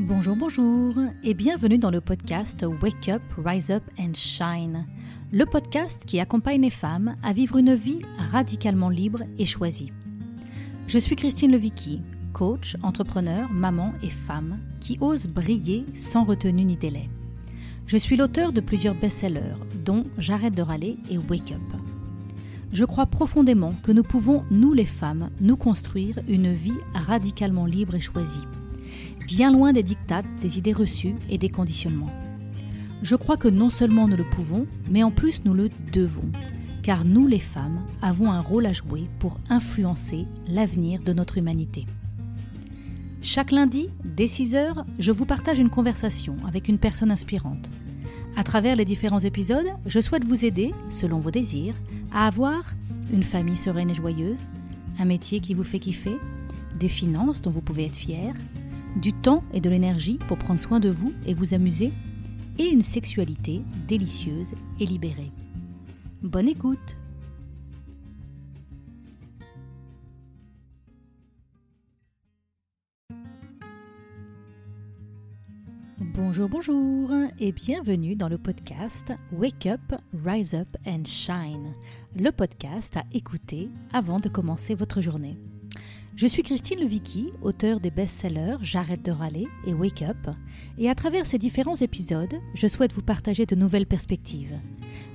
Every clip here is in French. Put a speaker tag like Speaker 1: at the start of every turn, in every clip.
Speaker 1: Bonjour, bonjour et bienvenue dans le podcast Wake Up, Rise Up and Shine, le podcast qui accompagne les femmes à vivre une vie radicalement libre et choisie. Je suis Christine Levicki, coach, entrepreneur, maman et femme qui ose briller sans retenue ni délai. Je suis l'auteur de plusieurs best-sellers dont J'arrête de râler et Wake Up. Je crois profondément que nous pouvons, nous les femmes, nous construire une vie radicalement libre et choisie, bien loin des diktats, des idées reçues et des conditionnements. Je crois que non seulement nous le pouvons, mais en plus nous le devons, car nous les femmes avons un rôle à jouer pour influencer l'avenir de notre humanité. Chaque lundi, dès 6h, je vous partage une conversation avec une personne inspirante. À travers les différents épisodes, je souhaite vous aider, selon vos désirs, à avoir une famille sereine et joyeuse, un métier qui vous fait kiffer, des finances dont vous pouvez être fiers, du temps et de l'énergie pour prendre soin de vous et vous amuser, et une sexualité délicieuse et libérée. Bonne écoute! Bonjour, bonjour et bienvenue dans le podcast Wake Up, Rise Up and Shine, le podcast à écouter avant de commencer votre journée. Je suis Christine Levicki, auteure des best-sellers J'arrête de râler et Wake Up, et à travers ces différents épisodes, je souhaite vous partager de nouvelles perspectives.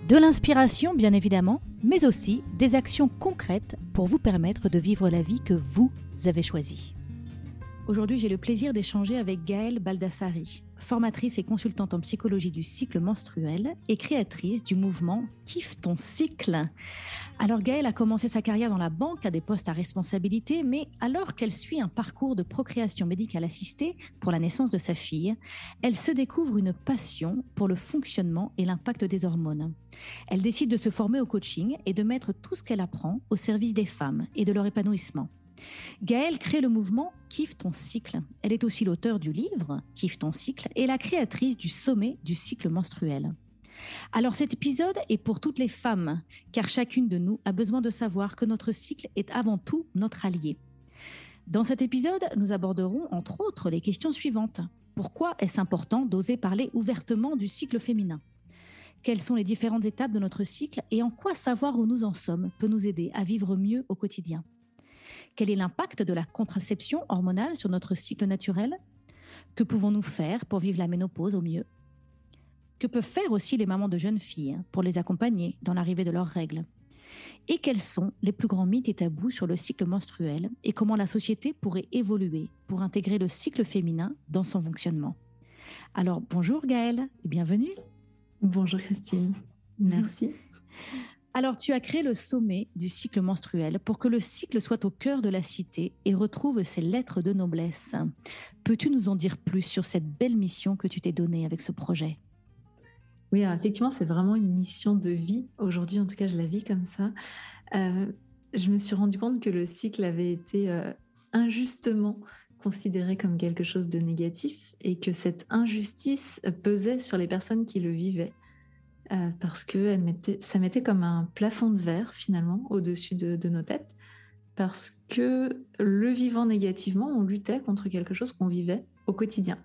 Speaker 1: De l'inspiration bien évidemment, mais aussi des actions concrètes pour vous permettre de vivre la vie que vous avez choisie. Aujourd'hui, j'ai le plaisir d'échanger avec Gaëlle Baldassari, formatrice et consultante en psychologie du cycle menstruel et créatrice du mouvement Kiffe ton cycle. Alors Gaëlle a commencé sa carrière dans la banque à des postes à responsabilité, mais alors qu'elle suit un parcours de procréation médicale assistée pour la naissance de sa fille, elle se découvre une passion pour le fonctionnement et l'impact des hormones. Elle décide de se former au coaching et de mettre tout ce qu'elle apprend au service des femmes et de leur épanouissement. Gaëlle crée le mouvement Kiffe ton cycle. Elle est aussi l'auteure du livre Kiffe ton cycle et la créatrice du sommet du cycle menstruel. Alors cet épisode est pour toutes les femmes, car chacune de nous a besoin de savoir que notre cycle est avant tout notre allié. Dans cet épisode, nous aborderons entre autres les questions suivantes. Pourquoi est-ce important d'oser parler ouvertement du cycle féminin ? Quelles sont les différentes étapes de notre cycle et en quoi savoir où nous en sommes peut nous aider à vivre mieux au quotidien ? Quel est l'impact de la contraception hormonale sur notre cycle naturel ? Que pouvons-nous faire pour vivre la ménopause au mieux ? Que peuvent faire aussi les mamans de jeunes filles pour les accompagner dans l'arrivée de leurs règles ? Et quels sont les plus grands mythes et tabous sur le cycle menstruel et comment la société pourrait évoluer pour intégrer le cycle féminin dans son fonctionnement ? Alors bonjour Gaëlle et bienvenue.
Speaker 2: Bonjour Christine, merci.
Speaker 1: Alors, tu as créé le sommet du cycle menstruel pour que le cycle soit au cœur de la cité et retrouve ses lettres de noblesse. Peux-tu nous en dire plus sur cette belle mission que tu t'es donnée avec ce projet ?
Speaker 2: Oui, alors effectivement, c'est vraiment une mission de vie. Aujourd'hui, en tout cas, je la vis comme ça. Je me suis rendu compte que le cycle avait été injustement considéré comme quelque chose de négatif et que cette injustice pesait sur les personnes qui le vivaient. Parce que ça mettait comme un plafond de verre finalement au-dessus de nos têtes, parce que le vivant négativement, on luttait contre quelque chose qu'on vivait au quotidien.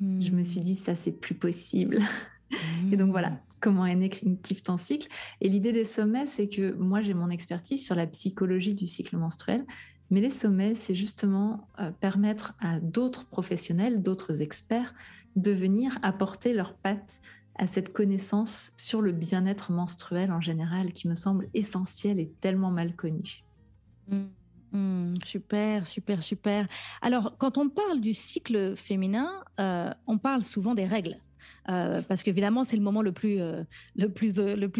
Speaker 2: Je me suis dit, ça c'est plus possible. Et donc voilà, comment est né Kiffe ton cycle. Et l'idée des sommets, c'est que moi j'ai mon expertise sur la psychologie du cycle menstruel, mais les sommets, c'est justement permettre à d'autres professionnels, d'autres experts, de venir apporter leurs pattes à cette connaissance sur le bien-être menstruel en général qui me semble essentielle et tellement mal connue.
Speaker 1: Super, super, super. Alors, quand on parle du cycle féminin, on parle souvent des règles. Parce qu'évidemment, c'est le moment le plus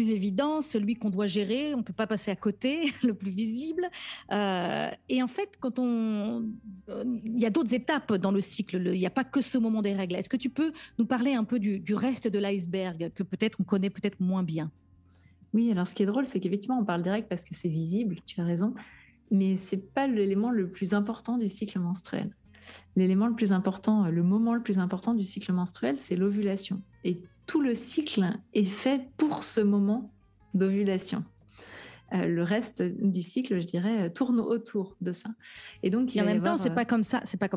Speaker 1: évident, celui qu'on doit gérer, on ne peut pas passer à côté, le plus visible. Et en fait, il y a d'autres étapes dans le cycle, il n'y a pas que ce moment des règles. Est-ce que tu peux nous parler un peu du reste de l'iceberg, que peut-être on connaît peut-être moins bien ?
Speaker 2: Oui, alors ce qui est drôle, c'est qu'effectivement, on parle des règles parce que c'est visible, tu as raison, mais ce n'est pas l'élément le plus important du cycle menstruel. L'élément le plus important, le moment le plus important du cycle menstruel, c'est l'ovulation. Et tout le cycle est fait pour ce moment d'ovulation. le reste du cycle, je dirais, tourne autour de ça.
Speaker 1: Et donc, en même temps, c'est pas comme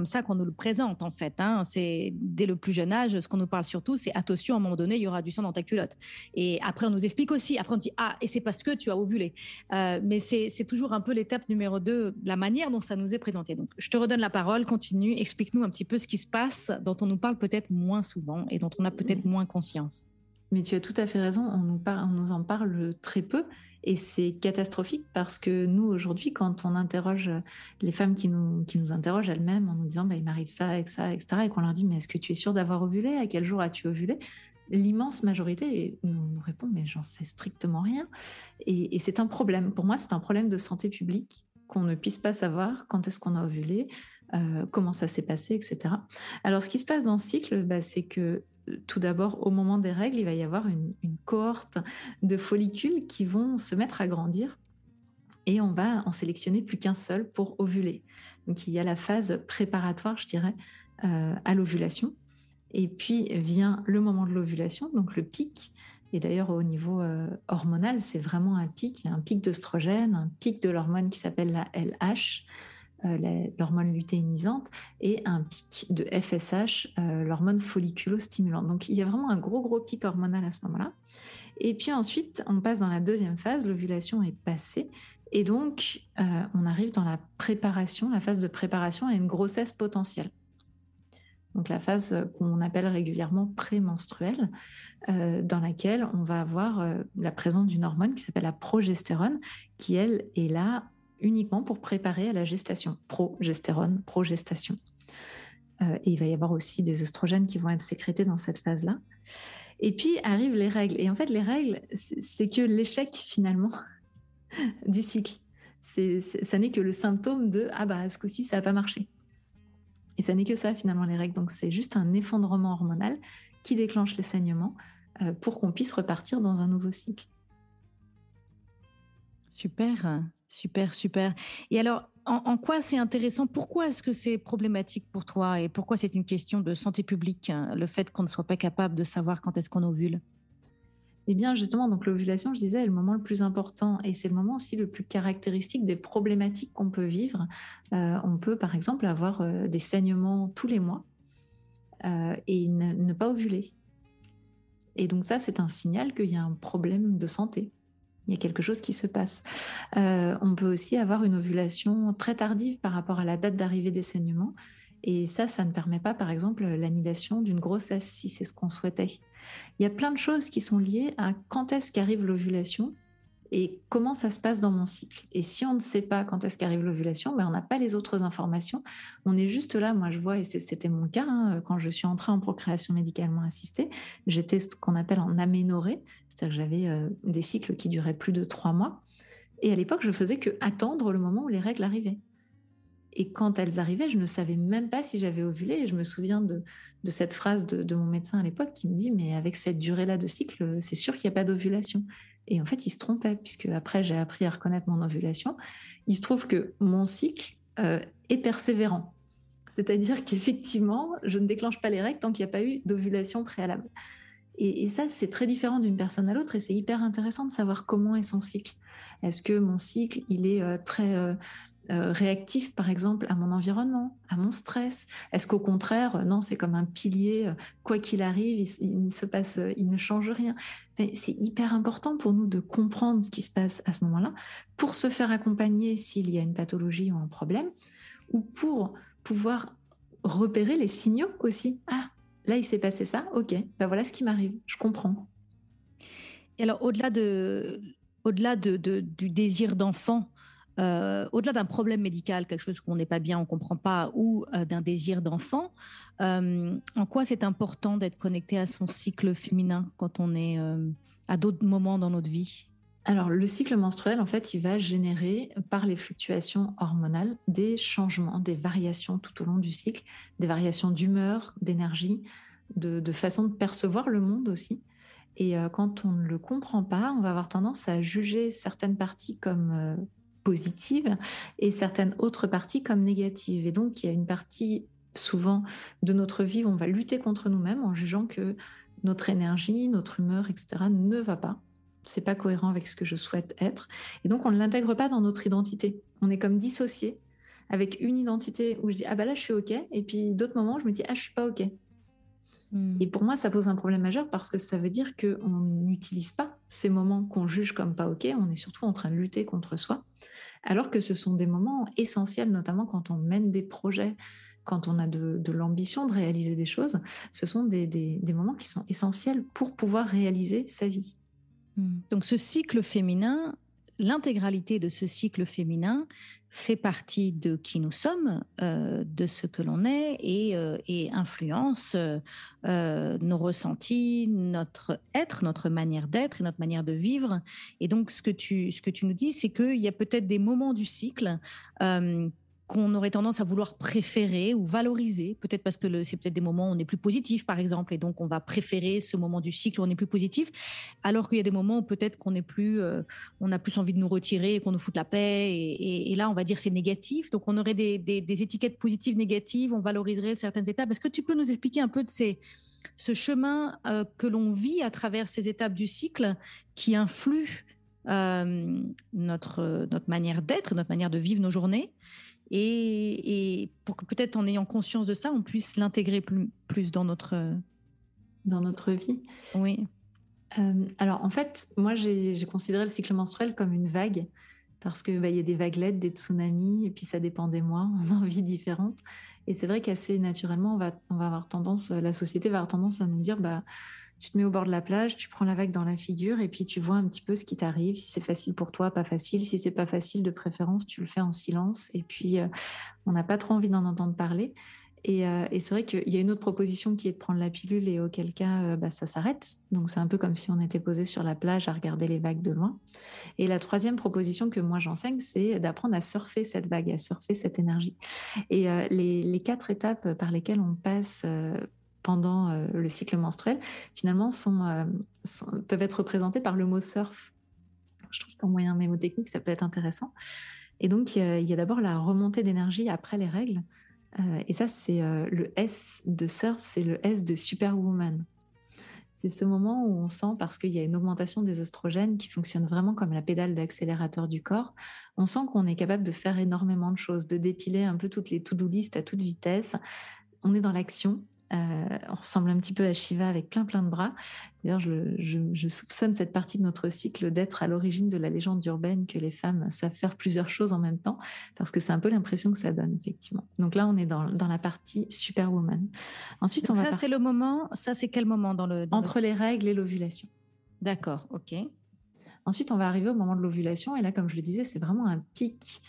Speaker 1: ça qu'on nous le présente en fait. C'est dès le plus jeune âge, ce qu'on nous parle surtout, c'est attention, à un moment donné, il y aura du sang dans ta culotte. Et après, on nous explique aussi. Après, on dit et c'est parce que tu as ovulé. Mais c'est toujours un peu l'étape numéro 2, la manière dont ça nous est présenté. Donc, je te redonne la parole. Continue, explique-nous un petit peu ce qui se passe, dont on nous parle peut-être moins souvent et dont on a peut-être moins conscience.
Speaker 2: Mais tu as tout à fait raison, on nous en parle très peu et c'est catastrophique parce que nous, aujourd'hui, quand on interroge les femmes qui nous interrogent elles-mêmes en nous disant il m'arrive ça, etc., et qu'on leur dit mais est-ce que tu es sûre d'avoir ovulé? À quel jour as-tu ovulé? L'immense majorité nous répond mais j'en sais strictement rien. Et c'est un problème. Pour moi, c'est un problème de santé publique qu'on ne puisse pas savoir quand est-ce qu'on a ovulé, comment ça s'est passé, etc. Alors, ce qui se passe dans ce cycle, c'est que tout d'abord, au moment des règles, il va y avoir une cohorte de follicules qui vont se mettre à grandir et on va en sélectionner plus qu'un seul pour ovuler. Donc, il y a la phase préparatoire, je dirais, à l'ovulation. Et puis vient le moment de l'ovulation, donc le pic. Et d'ailleurs, au niveau hormonal, c'est vraiment un pic. Il y a un pic d'œstrogène, un pic de l'hormone qui s'appelle la LH, l'hormone lutéinisante, et un pic de FSH, l'hormone folliculostimulante. Donc, il y a vraiment un gros pic hormonal à ce moment-là. Et puis ensuite, on passe dans la deuxième phase, l'ovulation est passée. Et donc, on arrive dans la préparation, la phase de préparation à une grossesse potentielle. Donc la phase qu'on appelle régulièrement prémenstruelle, dans laquelle on va avoir la présence d'une hormone qui s'appelle la progestérone, qui, elle, est là uniquement pour préparer à la gestation. Progestérone, progestation. Et il va y avoir aussi des œstrogènes qui vont être sécrétés dans cette phase-là. Et puis arrivent les règles. Et en fait, les règles, c'est que l'échec, finalement, du cycle. Ça n'est que le symptôme de « Ah bah, ce coup-ci, ça n'a pas marché ». Et ça n'est que ça, finalement, les règles. Donc, c'est juste un effondrement hormonal qui déclenche les saignements pour qu'on puisse repartir dans un nouveau cycle.
Speaker 1: Super. Et alors, en quoi c'est intéressant? Pourquoi est-ce que c'est problématique pour toi? Et pourquoi c'est une question de santé publique, le fait qu'on ne soit pas capable de savoir quand est-ce qu'on ovule?
Speaker 2: Eh bien, justement, donc l'ovulation, je disais, est le moment le plus important et c'est le moment aussi le plus caractéristique des problématiques qu'on peut vivre. On peut, par exemple, avoir des saignements tous les mois et ne pas ovuler. Et donc ça, c'est un signal qu'il y a un problème de santé. Il y a quelque chose qui se passe. On peut aussi avoir une ovulation très tardive par rapport à la date d'arrivée des saignements. Et ça ne permet pas, par exemple, l'annulation d'une grossesse, si c'est ce qu'on souhaitait. Il y a plein de choses qui sont liées à quand est-ce qu'arrive l'ovulation et comment ça se passe dans mon cycle. Et si on ne sait pas quand est-ce qu'arrive l'ovulation, on n'a pas les autres informations. On est juste là, moi je vois, et c'était mon cas, quand je suis entrée en procréation médicalement assistée, j'étais ce qu'on appelle en aménorrhée, c'est-à-dire que j'avais des cycles qui duraient plus de 3 mois. Et à l'époque, je faisais que attendre le moment où les règles arrivaient. Et quand elles arrivaient, je ne savais même pas si j'avais ovulé. Et je me souviens de cette phrase de mon médecin à l'époque qui me dit « Mais avec cette durée-là de cycle, c'est sûr qu'il n'y a pas d'ovulation ». Et en fait, il se trompait, puisque après, j'ai appris à reconnaître mon ovulation. Il se trouve que mon cycle est persévérant. C'est-à-dire qu'effectivement, je ne déclenche pas les règles tant qu'il n'y a pas eu d'ovulation préalable. Et ça, c'est très différent d'une personne à l'autre. Et c'est hyper intéressant de savoir comment est son cycle. Est-ce que mon cycle, il est très... réactif, par exemple, à mon environnement, à mon stress? Est-ce qu'au contraire, non, c'est comme un pilier, quoi qu'il arrive, il ne change rien? Enfin, c'est hyper important pour nous de comprendre ce qui se passe à ce moment-là, pour se faire accompagner s'il y a une pathologie ou un problème, ou pour pouvoir repérer les signaux aussi. Ah, là, il s'est passé ça, ok, voilà ce qui m'arrive, je comprends.
Speaker 1: Et alors, au-delà du désir d'enfant, au-delà d'un problème médical, quelque chose qu'on n'est pas bien, on ne comprend pas, ou d'un désir d'enfant, en quoi c'est important d'être connecté à son cycle féminin quand on est à d'autres moments dans notre vie?
Speaker 2: Alors, le cycle menstruel, en fait, il va générer, par les fluctuations hormonales, des changements, des variations tout au long du cycle, des variations d'humeur, d'énergie, de façon de percevoir le monde aussi. Et quand on ne le comprend pas, on va avoir tendance à juger certaines parties comme positives et certaines autres parties comme négatives. Et donc, il y a une partie, souvent, de notre vie où on va lutter contre nous-mêmes en jugeant que notre énergie, notre humeur, etc. ne va pas. c'est pas cohérent avec ce que je souhaite être. Et donc, on ne l'intègre pas dans notre identité. On est comme dissocié avec une identité où je dis, ah bah là, je suis OK. Et puis d'autres moments, je me dis, ah, je suis pas OK. Et pour moi, ça pose un problème majeur parce que ça veut dire qu'on n'utilise pas ces moments qu'on juge comme pas OK. On est surtout en train de lutter contre soi. Alors que ce sont des moments essentiels, notamment quand on mène des projets, quand on a de l'ambition de réaliser des choses. Ce sont des moments qui sont essentiels pour pouvoir réaliser sa vie.
Speaker 1: Donc ce cycle féminin, l'intégralité de ce cycle féminin fait partie de qui nous sommes, de ce que l'on est et influence nos ressentis, notre être, notre manière d'être et notre manière de vivre. Et donc ce que tu nous dis, c'est qu'il y a peut-être des moments du cycle qu'on aurait tendance à vouloir préférer ou valoriser, peut-être parce que c'est peut-être des moments où on est plus positif, par exemple, et donc on va préférer ce moment du cycle où on est plus positif, alors qu'il y a des moments où peut-être qu'on est plus, on a plus envie de nous retirer et qu'on nous foute la paix, et là, on va dire c'est négatif. Donc, on aurait des étiquettes positives, négatives, on valoriserait certaines étapes. Est-ce que tu peux nous expliquer un peu de ce chemin que l'on vit à travers ces étapes du cycle qui influent notre manière d'être, notre manière de vivre nos journées, et pour que peut-être en ayant conscience de ça, on puisse l'intégrer plus dans notre
Speaker 2: vie.
Speaker 1: Oui.
Speaker 2: Alors en fait, moi j'ai considéré le cycle menstruel comme une vague parce que y a des vaguelettes, des tsunamis, et puis ça dépend des mois, on a envie différentes. Et c'est vrai qu'assez naturellement, on va avoir tendance, la société va avoir tendance à nous dire, tu te mets au bord de la plage, tu prends la vague dans la figure et puis tu vois un petit peu ce qui t'arrive, si c'est facile pour toi, pas facile. Si c'est pas facile, de préférence, tu le fais en silence. Et puis, on n'a pas trop envie d'en entendre parler. Et c'est vrai qu'il y a une autre proposition qui est de prendre la pilule et auquel cas, ça s'arrête. Donc, c'est un peu comme si on était posé sur la plage à regarder les vagues de loin. Et la troisième proposition que moi j'enseigne, c'est d'apprendre à surfer cette vague, à surfer cette énergie. Et les 4 étapes par lesquelles on passe pendant le cycle menstruel, finalement, peuvent être représentées par le mot surf. Je trouve qu'en moyen mémotechnique, ça peut être intéressant. Et donc, il y a d'abord la remontée d'énergie après les règles. Et ça, c'est le S de surf, c'est le S de superwoman. C'est ce moment où on sent, parce qu'il y a une augmentation des oestrogènes qui fonctionne vraiment comme la pédale d'accélérateur du corps, on sent qu'on est capable de faire énormément de choses, de dépiler un peu toutes les to-do list à toute vitesse. On est dans l'action. On ressemble un petit peu à Shiva avec plein de bras. D'ailleurs, je soupçonne cette partie de notre cycle d'être à l'origine de la légende urbaine que les femmes savent faire plusieurs choses en même temps, parce que c'est un peu l'impression que ça donne, effectivement. Donc là, on est dans la partie superwoman. Ensuite,
Speaker 1: donc c'est le moment. Ça, c'est quel moment
Speaker 2: entre les règles et l'ovulation.
Speaker 1: D'accord, ok.
Speaker 2: Ensuite, on va arriver au moment de l'ovulation, et là, comme je le disais, c'est vraiment un pic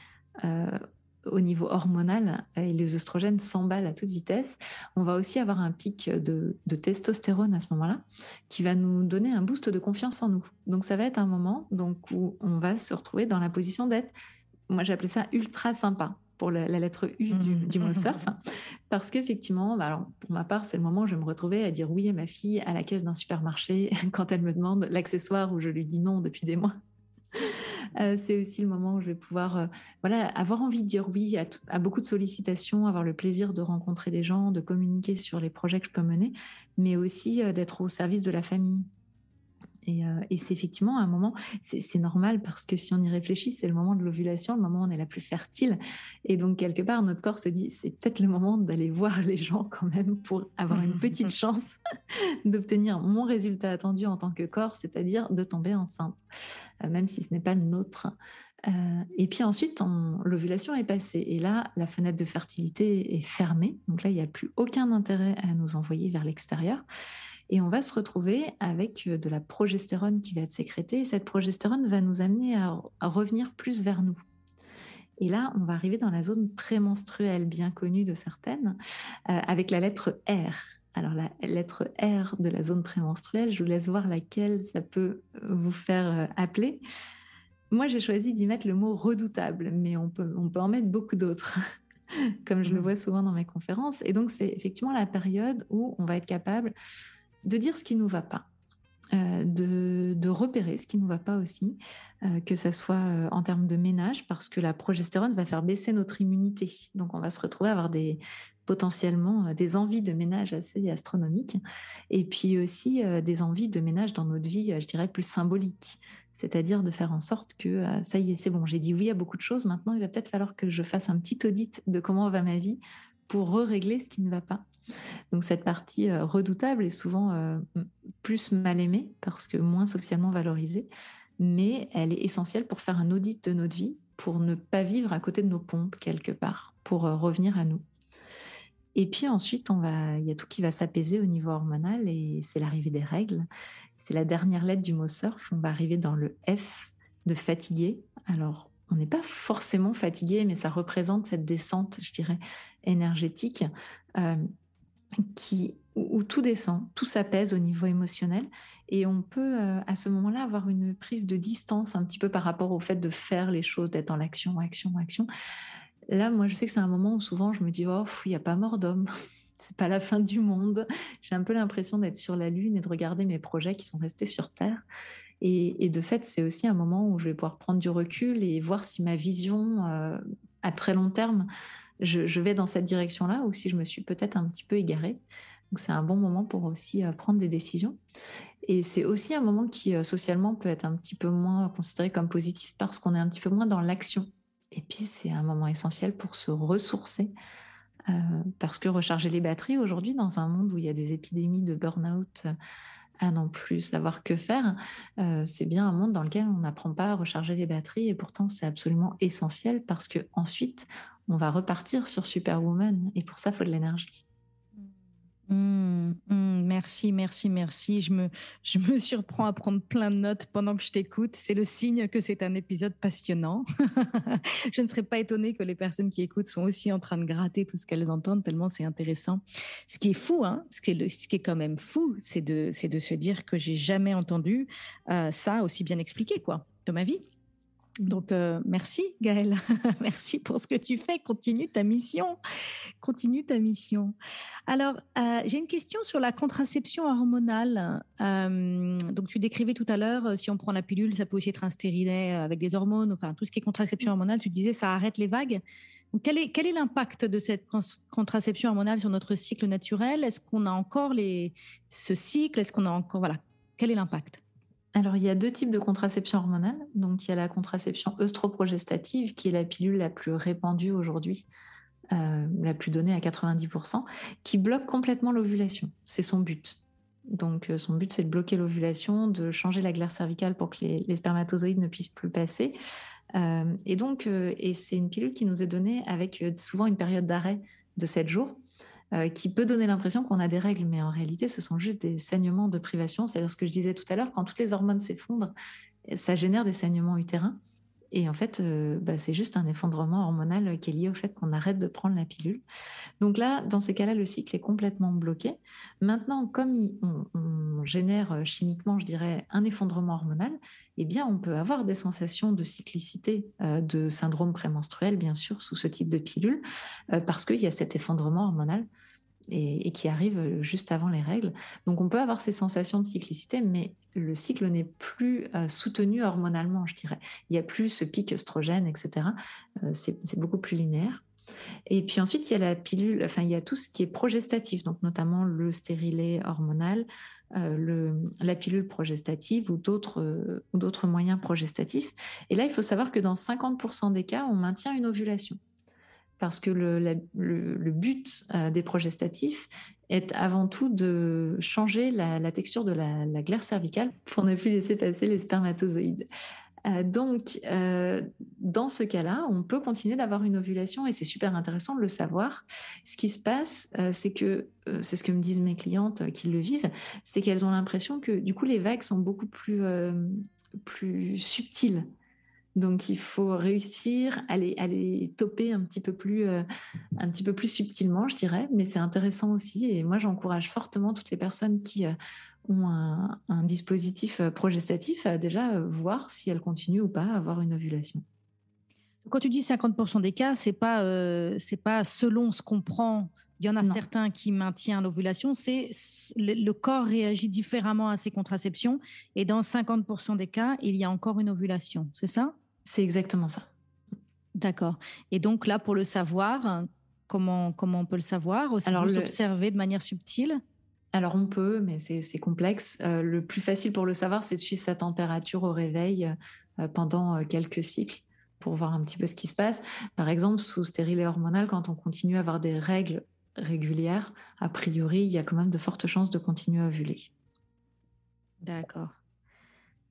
Speaker 2: au niveau hormonal, et les oestrogènes s'emballent à toute vitesse. On va aussi avoir un pic de testostérone à ce moment-là, qui va nous donner un boost de confiance en nous. Donc ça va être un moment où on va se retrouver dans la position d'être, moi j'appelais ça ultra sympa, pour la lettre U du mot surf, parce qu'effectivement, alors pour ma part, c'est le moment où je vais me retrouver à dire oui à ma fille à la caisse d'un supermarché quand elle me demande l'accessoire où je lui dis non depuis des mois. C'est aussi le moment où je vais pouvoir avoir envie de dire oui à beaucoup de sollicitations, avoir le plaisir de rencontrer des gens, de communiquer sur les projets que je peux mener, mais aussi d'être au service de la famille. Et c'est effectivement un moment, c'est normal parce que si on y réfléchit, c'est le moment de l'ovulation, le moment où on est la plus fertile. Et donc, quelque part, notre corps se dit, c'est peut-être le moment d'aller voir les gens quand même pour avoir une petite chance d'obtenir mon résultat attendu en tant que corps, c'est-à-dire de tomber enceinte, même si ce n'est pas le nôtre. Et puis ensuite, l'ovulation est passée. Et là, la fenêtre de fertilité est fermée. Donc là, il n'y a plus aucun intérêt à nous envoyer vers l'extérieur. Et on va se retrouver avec de la progestérone qui va être sécrétée. Et cette progestérone va nous amener à revenir plus vers nous. Et là, on va arriver dans la zone prémenstruelle, bien connue de certaines, avec la lettre R. Alors, la lettre R de la zone prémenstruelle, je vous laisse voir laquelle ça peut vous faire appeler. Moi, j'ai choisi d'y mettre le mot redoutable, mais on peut en mettre beaucoup d'autres, comme je le vois souvent dans mes conférences. Et donc, c'est effectivement la période où on va être capable de dire ce qui ne nous va pas. de repérer ce qui ne nous va pas aussi, que ça soit en termes de ménage, parce que la progestérone va faire baisser notre immunité. Donc, on va se retrouver à avoir potentiellement des envies de ménage assez astronomiques, et puis aussi des envies de ménage dans notre vie, je dirais, plus symbolique. C'est-à-dire de faire en sorte que ça y est, c'est bon, j'ai dit oui à beaucoup de choses, maintenant il va peut-être falloir que je fasse un petit audit de comment va ma vie pour régler ce qui ne va pas. Donc cette partie redoutable est souvent plus mal aimée parce que moins socialement valorisée, mais elle est essentielle pour faire un audit de notre vie, pour ne pas vivre à côté de nos pompes quelque part, pour revenir à nous. Et puis ensuite, il y a tout qui va s'apaiser au niveau hormonal et c'est l'arrivée des règles. C'est la dernière lettre du mot surf. On va arriver dans le F de fatigué. Alors, on n'est pas forcément fatigué, mais ça représente cette descente, je dirais, énergétique euh, où tout descend, tout s'apaise au niveau émotionnel. Et on peut, à ce moment-là, avoir une prise de distance un petit peu par rapport au fait de faire les choses, d'être dans l'action, action, action. Là, moi, je sais que c'est un moment où souvent je me dis, oh, il n'y a pas mort d'homme. C'est pas la fin du monde. J'ai un peu l'impression d'être sur la Lune et de regarder mes projets qui sont restés sur Terre. Et de fait, c'est aussi un moment où je vais pouvoir prendre du recul et voir si ma vision à très long terme, je vais dans cette direction-là ou si je me suis peut-être un petit peu égarée. Donc c'est un bon moment pour aussi prendre des décisions. Et c'est aussi un moment qui socialement peut être un petit peu moins considéré comme positif parce qu'on est un petit peu moins dans l'action. Et puis c'est un moment essentiel pour se ressourcer parce que recharger les batteries aujourd'hui dans un monde où il y a des épidémies de burn-out à non plus savoir que faire, c'est bien un monde dans lequel on n'apprend pas à recharger les batteries et pourtant c'est absolument essentiel parce que ensuite on va repartir sur Superwoman et pour ça il faut de l'énergie.
Speaker 1: Merci, merci, merci. Je me surprends à prendre plein de notes pendant que je t'écoute. C'est le signe que c'est un épisode passionnant. Je ne serais pas étonnée que les personnes qui écoutent sont aussi en train de gratter tout ce qu'elles entendent, tellement c'est intéressant. Ce qui est fou, hein, ce qui est quand même fou, c'est de se dire que j'ai jamais entendu ça aussi bien expliqué, quoi, de ma vie. Donc, merci Gaëlle, merci pour ce que tu fais. Continue ta mission. Continue ta mission. Alors, j'ai une question sur la contraception hormonale. Donc, tu décrivais tout à l'heure, si on prend la pilule, ça peut aussi être un stérilet avec des hormones, enfin, tout ce qui est contraception hormonale, tu disais, ça arrête les vagues. Donc, quel est l'impact de cette contraception hormonale sur notre cycle naturel? Est-ce qu'on a encore ce cycle? Est-ce qu'on a encore... Voilà, quel est l'impact?
Speaker 2: Alors, il y a deux types de contraception hormonale. Donc, il y a la contraception œstroprogestative, qui est la pilule la plus répandue aujourd'hui, la plus donnée à 90%, qui bloque complètement l'ovulation. C'est son but. Donc, son but, c'est de bloquer l'ovulation, de changer la glaire cervicale pour que les spermatozoïdes ne puissent plus passer. Et c'est une pilule qui nous est donnée avec souvent une période d'arrêt de 7 jours. Qui peut donner l'impression qu'on a des règles, mais en réalité, ce sont juste des saignements de privation. C'est-à-dire ce que je disais tout à l'heure, quand toutes les hormones s'effondrent, ça génère des saignements utérins. Et en fait, c'est juste un effondrement hormonal qui est lié au fait qu'on arrête de prendre la pilule. Donc là, dans ces cas-là, le cycle est complètement bloqué. Maintenant, comme on génère chimiquement, je dirais, un effondrement hormonal, eh bien, on peut avoir des sensations de cyclicité, de syndrome prémenstruel, bien sûr, sous ce type de pilule, parce qu'il y a cet effondrement hormonal et qui arrive juste avant les règles. Donc, on peut avoir ces sensations de cyclicité, mais le cycle n'est plus soutenu hormonalement, je dirais. Il n'y a plus ce pic œstrogène, etc. C'est beaucoup plus linéaire. Et puis ensuite, il y a la pilule, enfin, il y a tout ce qui est progestatif, donc notamment le stérilet hormonal, la pilule progestative ou d'autres moyens progestatifs. Et là, il faut savoir que dans 50% des cas, on maintient une ovulation. Parce que le but des progestatifs est avant tout de changer la texture de la glaire cervicale pour ne plus laisser passer les spermatozoïdes. Donc, dans ce cas-là, on peut continuer d'avoir une ovulation et c'est super intéressant de le savoir. Ce qui se passe, c'est que, c'est ce que me disent mes clientes qui le vivent, c'est qu'elles ont l'impression que du coup, les vagues sont beaucoup plus subtiles. Donc, il faut réussir à les toper un petit peu plus subtilement, je dirais. Mais c'est intéressant aussi. Et moi, j'encourage fortement toutes les personnes qui ont un dispositif progestatif à déjà voir si elles continuent ou pas à avoir une ovulation.
Speaker 1: Quand tu dis 50% des cas, c'est pas selon ce qu'on prend Il y en a
Speaker 2: Non.
Speaker 1: certains qui maintiennent l'ovulation. Le corps réagit différemment à ces contraceptions. Et dans 50% des cas, il y a encore une ovulation. C'est ça?
Speaker 2: C'est exactement ça.
Speaker 1: D'accord. Et donc là, pour le savoir, comment on peut le savoir? C'est
Speaker 2: Alors,
Speaker 1: juste observer de manière subtile?
Speaker 2: Alors on peut, mais c'est complexe. Le plus facile pour le savoir, c'est de suivre sa température au réveil pendant quelques cycles pour voir un petit peu ce qui se passe. Par exemple, sous stérilet hormonal, quand on continue à avoir des règles régulières, a priori, il y a quand même de fortes chances de continuer à ovuler.
Speaker 1: D'accord.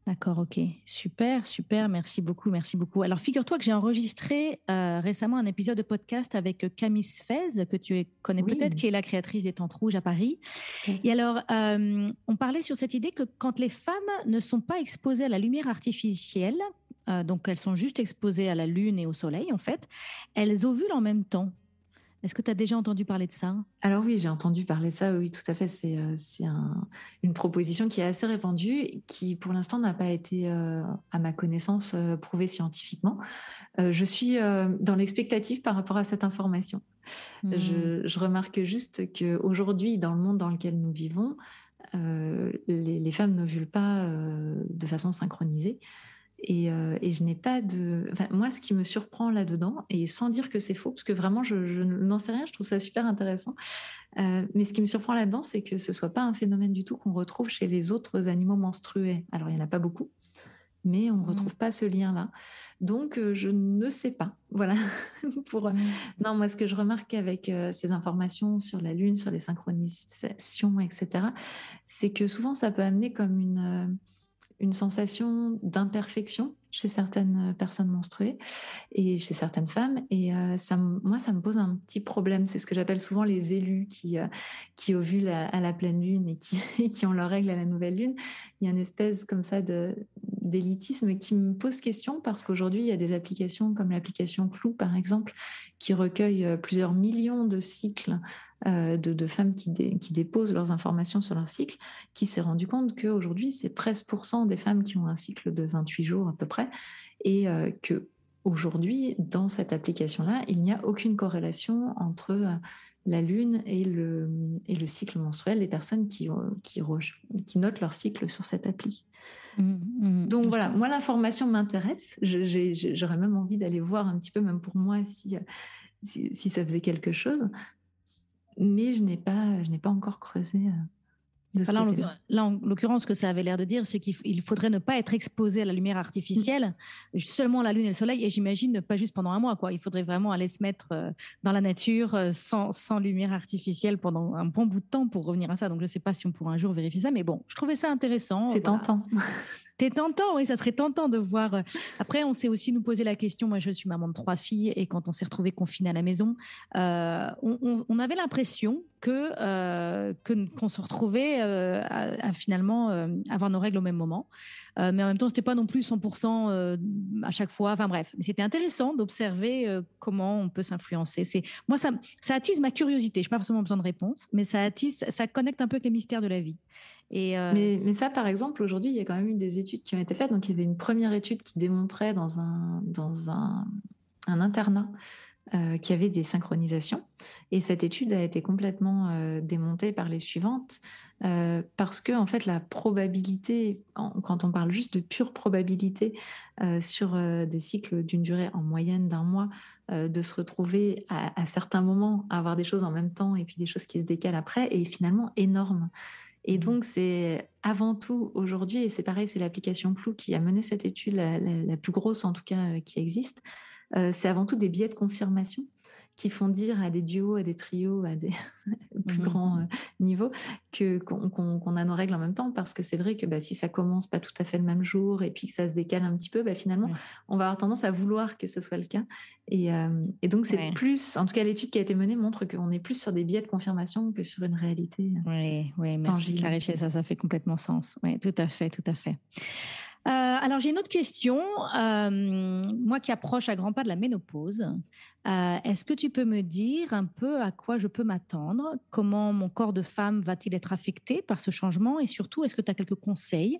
Speaker 1: D'accord, ok. Super, super. Merci beaucoup, merci beaucoup. Alors, figure-toi que j'ai enregistré récemment un épisode de podcast avec Camille Sfez, que tu connais peut-être, qui est la créatrice des Tentes Rouges à Paris. Et alors, on parlait sur cette idée que quand les femmes ne sont pas exposées à la lumière artificielle, donc elles sont juste exposées à la lune et au soleil, en fait, elles ovulent en même temps. Est-ce que tu as déjà entendu parler de ça?
Speaker 2: Alors oui, j'ai entendu parler de ça, oui, tout à fait. C'est une proposition qui est assez répandue, qui pour l'instant n'a pas été, à ma connaissance, prouvée scientifiquement. Je suis dans l'expectative par rapport à cette information. Je remarque juste qu'aujourd'hui, dans le monde dans lequel nous vivons, les femmes n'ovulent pas de façon synchronisée. Et je n'ai pas de... Enfin, moi, ce qui me surprend là-dedans, et sans dire que c'est faux, parce que vraiment, je n'en sais rien, je trouve ça super intéressant, mais ce qui me surprend là-dedans, c'est que ce ne soit pas un phénomène du tout qu'on retrouve chez les autres animaux menstrués. Alors, il n'y en a pas beaucoup, mais on ne retrouve pas ce lien-là. Donc, je ne sais pas. Voilà. Non, moi, ce que je remarque avec ces informations sur la Lune, sur les synchronisations, etc., c'est que souvent, ça peut amener comme une sensation d'imperfection chez certaines personnes menstruées et chez certaines femmes. Et moi, ça me pose un petit problème. C'est ce que j'appelle souvent les élus qui ovulent à la pleine lune et qui ont leurs règles à la nouvelle lune. Il y a une espèce comme ça d'élitisme qui me pose question parce qu'aujourd'hui, il y a des applications comme l'application Clou, par exemple, qui recueille plusieurs millions de cycles de femmes qui déposent leurs informations sur leur cycle, qui s'est rendu compte qu'aujourd'hui, c'est 13% des femmes qui ont un cycle de 28 jours à peu près, et qu'aujourd'hui, dans cette application-là, il n'y a aucune corrélation entre la lune et le cycle menstruel des personnes qui notent leur cycle sur cette appli. Donc voilà, moi l'information m'intéresse. J'aurais même envie d'aller voir un petit peu, même pour moi, si ça faisait quelque chose. Mais je n'ai pas encore creusé de ce côté-là.
Speaker 1: Là, en l'occurrence, ce que ça avait l'air de dire, c'est qu'il faudrait ne pas être exposé à la lumière artificielle, seulement la lune et le soleil, et j'imagine pas juste pendant un mois, quoi. Il faudrait vraiment aller se mettre dans la nature sans lumière artificielle pendant un bon bout de temps pour revenir à ça. Donc, je ne sais pas si on pourra un jour vérifier ça, mais bon, je trouvais ça intéressant.
Speaker 2: C'est tentant.
Speaker 1: C'est tentant, oui, ça serait tentant de voir. Après, on s'est aussi nous poser la question. Moi, je suis maman de 3 filles et quand on s'est retrouvés confinés à la maison, on avait l'impression qu'on se retrouvait à finalement avoir nos règles au même moment. Mais en même temps, c'était pas non plus 100% à chaque fois. Enfin bref, mais c'était intéressant d'observer comment on peut s'influencer. Moi, ça attise ma curiosité. Je n'ai pas forcément besoin de réponse, mais ça connecte un peu avec les mystères de la vie.
Speaker 2: Mais ça, par exemple, aujourd'hui, il y a quand même eu des études qui ont été faites. Donc, il y avait une première étude qui démontrait dans un internat qu'il y avait des synchronisations. Et cette étude a été complètement démontée par les suivantes parce que, en fait, la probabilité, quand on parle juste de pure probabilité sur des cycles d'une durée en moyenne d'un mois, de se retrouver à certains moments à avoir des choses en même temps et puis des choses qui se décalent après, est finalement énorme. Et donc, c'est avant tout aujourd'hui, et c'est pareil, c'est l'application Clou qui a mené cette étude, la plus grosse en tout cas qui existe, c'est avant tout des biais de confirmation qui font dire à des duos, à des trios, à des plus grands niveaux qu'on a nos règles en même temps, parce que c'est vrai que si ça commence pas tout à fait le même jour et puis que ça se décale un petit peu, finalement, on va avoir tendance à vouloir que ce soit le cas. Et donc, c'est plus, en tout cas, l'étude qui a été menée montre qu'on est plus sur des biais de confirmation que sur une réalité
Speaker 1: Oui, merci de clarifier ça, ça fait complètement sens. Oui, tout à fait, tout à fait. Alors, j'ai une autre question. Moi qui approche à grands pas de la ménopause, est-ce que tu peux me dire un peu à quoi je peux m'attendre? Comment mon corps de femme va-t-il être affecté par ce changement? Et surtout, est-ce que tu as quelques conseils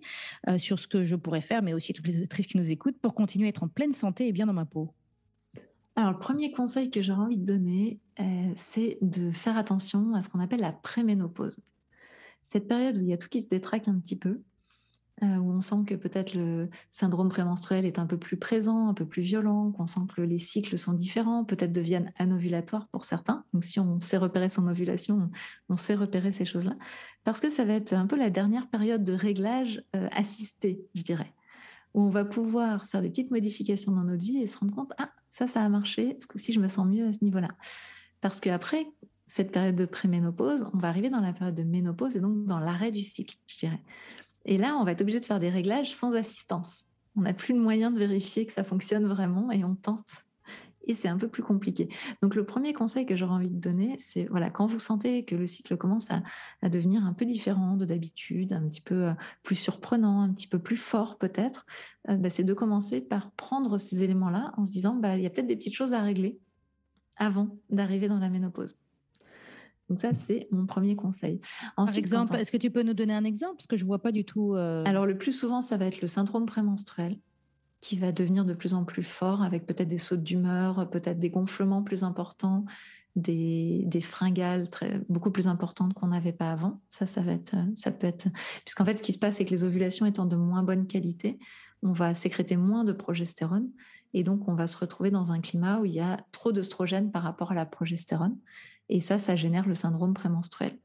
Speaker 1: sur ce que je pourrais faire, mais aussi toutes les auditrices qui nous écoutent, pour continuer à être en pleine santé et bien dans ma peau?
Speaker 2: Alors, le premier conseil que j'aurais envie de donner, c'est de faire attention à ce qu'on appelle la préménopause. Cette période où il y a tout qui se détraque un petit peu, où on sent que peut-être le syndrome prémenstruel est un peu plus présent, un peu plus violent, qu'on sent que les cycles sont différents, peut-être deviennent anovulatoires pour certains. Donc si on sait repérer son ovulation, on sait repérer ces choses-là. Parce que ça va être un peu la dernière période de réglage assisté, je dirais, où on va pouvoir faire des petites modifications dans notre vie et se rendre compte, ah, ça a marché, ce coup-ci, je me sens mieux à ce niveau-là. Parce qu'après cette période de préménopause, on va arriver dans la période de ménopause et donc dans l'arrêt du cycle, je dirais. Et là, on va être obligé de faire des réglages sans assistance. On n'a plus le moyen de vérifier que ça fonctionne vraiment et on tente. Et c'est un peu plus compliqué. Donc, le premier conseil que j'aurais envie de donner, c'est voilà, quand vous sentez que le cycle commence à devenir un peu différent de d'habitude, un petit peu plus surprenant, un petit peu plus fort peut-être, c'est de commencer par prendre ces éléments-là en se disant il y a peut-être des petites choses à régler avant d'arriver dans la ménopause. Donc ça, c'est mon premier conseil.
Speaker 1: Par exemple, est-ce que tu peux nous donner un exemple? Parce que je ne vois pas du tout.
Speaker 2: Alors, le plus souvent, ça va être le syndrome prémenstruel qui va devenir de plus en plus fort avec peut-être des sautes d'humeur, peut-être des gonflements plus importants, des fringales beaucoup plus importantes qu'on n'avait pas avant. Ça peut être... Puisqu'en fait, ce qui se passe, c'est que les ovulations étant de moins bonne qualité, on va sécréter moins de progestérone et donc on va se retrouver dans un climat où il y a trop d'œstrogène par rapport à la progestérone. Et ça génère le syndrome prémenstruel.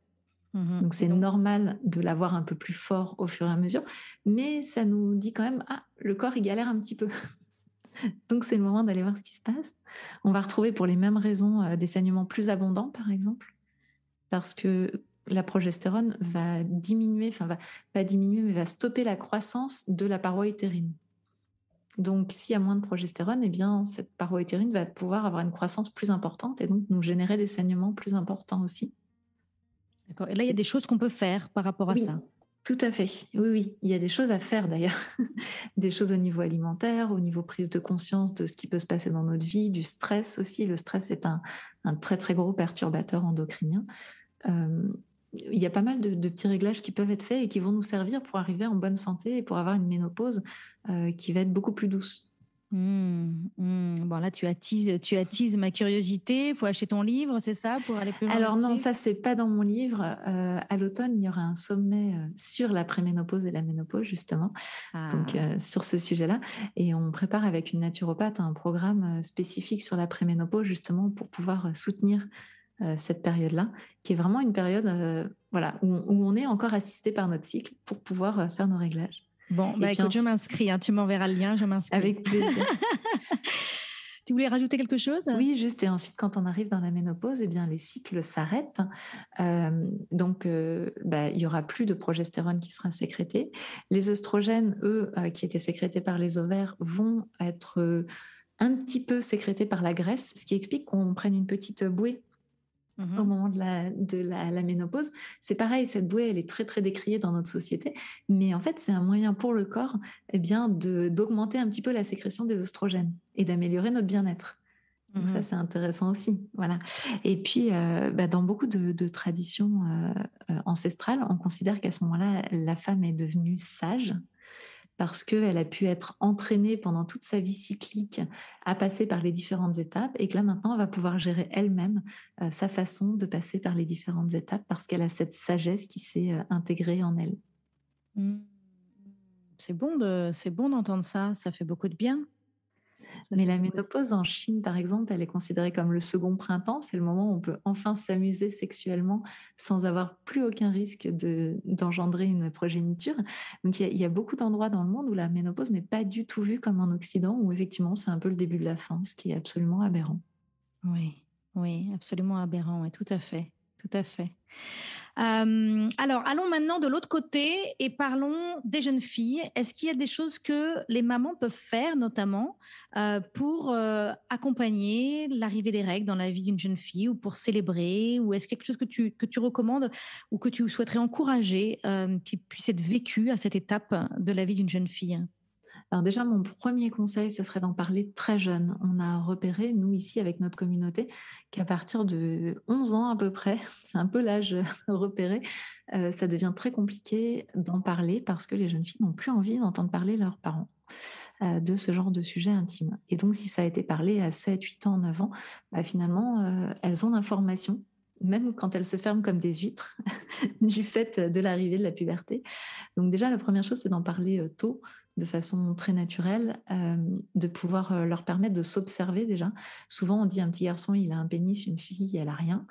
Speaker 2: Donc c'est normal de l'avoir un peu plus fort au fur et à mesure, mais ça nous dit quand même, le corps il galère un petit peu. Donc c'est le moment d'aller voir ce qui se passe. On va retrouver pour les mêmes raisons des saignements plus abondants par exemple, parce que la progestérone va diminuer, enfin va pas diminuer, mais va stopper la croissance de la paroi utérine. Donc s'il y a moins de progestérone, eh bien cette paroi utérine va pouvoir avoir une croissance plus importante et donc nous générer des saignements plus importants aussi.
Speaker 1: D'accord. Et là, il y a des choses qu'on peut faire par rapport à ça.
Speaker 2: Tout à fait. Oui. Il y a des choses à faire d'ailleurs. Des choses au niveau alimentaire, au niveau prise de conscience de ce qui peut se passer dans notre vie, du stress aussi. Le stress est un très très gros perturbateur endocrinien. Il y a pas mal de petits réglages qui peuvent être faits et qui vont nous servir pour arriver en bonne santé et pour avoir une ménopause qui va être beaucoup plus douce.
Speaker 1: Bon, là, tu attises ma curiosité. Il faut acheter ton livre, c'est ça, pour aller plus loin?
Speaker 2: Alors non, ça, c'est pas dans mon livre. À l'automne, il y aura un sommet sur la préménopause et la ménopause, justement, donc sur ce sujet-là. Et on prépare avec une naturopathe un programme spécifique sur la préménopause, justement, pour pouvoir soutenir cette période-là, qui est vraiment une période où on est encore assisté par notre cycle pour pouvoir faire nos réglages.
Speaker 1: Bon, écoute, je m'inscris, tu m'enverras le lien, je m'inscris.
Speaker 2: Avec plaisir.
Speaker 1: Tu voulais rajouter quelque chose?
Speaker 2: Oui, juste, et ensuite, quand on arrive dans la ménopause, eh bien, les cycles s'arrêtent. Donc, il n'y aura plus de progestérone qui sera sécrétée. Les œstrogènes, eux, qui étaient sécrétés par les ovaires, vont être un petit peu sécrétés par la graisse, ce qui explique qu'on prenne une petite bouée au moment de la ménopause. C'est pareil, cette bouée, elle est très, très décriée dans notre société, mais en fait, c'est un moyen pour le corps d'augmenter un petit peu la sécrétion des œstrogènes et d'améliorer notre bien-être. Donc ça, c'est intéressant aussi. Voilà. Et puis, dans beaucoup de traditions ancestrales, on considère qu'à ce moment-là, la femme est devenue sage, parce qu'elle a pu être entraînée pendant toute sa vie cyclique à passer par les différentes étapes et que là maintenant, elle va pouvoir gérer elle-même sa façon de passer par les différentes étapes parce qu'elle a cette sagesse qui s'est intégrée en elle.
Speaker 1: C'est bon d'entendre ça, ça fait beaucoup de bien.
Speaker 2: Mais la ménopause en Chine, par exemple, elle est considérée comme le second printemps. C'est le moment où on peut enfin s'amuser sexuellement sans avoir plus aucun risque d'engendrer une progéniture. Donc il y a beaucoup d'endroits dans le monde où la ménopause n'est pas du tout vue comme en Occident, où effectivement c'est un peu le début de la fin, ce qui est absolument aberrant.
Speaker 1: Oui, absolument aberrant, oui, tout à fait. Alors, allons maintenant de l'autre côté et parlons des jeunes filles. Est-ce qu'il y a des choses que les mamans peuvent faire, notamment, pour accompagner l'arrivée des règles dans la vie d'une jeune fille ou pour célébrer? Ou est-ce quelque chose que tu recommandes ou que tu souhaiterais encourager qui puisse être vécu à cette étape de la vie d'une jeune fille?
Speaker 2: Alors déjà, mon premier conseil, ce serait d'en parler très jeune. On a repéré, nous ici, avec notre communauté, qu'à partir de 11 ans à peu près, c'est un peu l'âge repéré, ça devient très compliqué d'en parler parce que les jeunes filles n'ont plus envie d'entendre parler leurs parents. de ce genre de sujet intime. Et donc, si ça a été parlé à 7, 8 ans, 9 ans, finalement, elles ont l'information, même quand elles se ferment comme des huîtres, du fait de l'arrivée de la puberté. Donc déjà, la première chose, c'est d'en parler tôt, de façon très naturelle, de pouvoir leur permettre de s'observer déjà. Souvent, on dit un petit garçon, il a un pénis, une fille, elle a rien.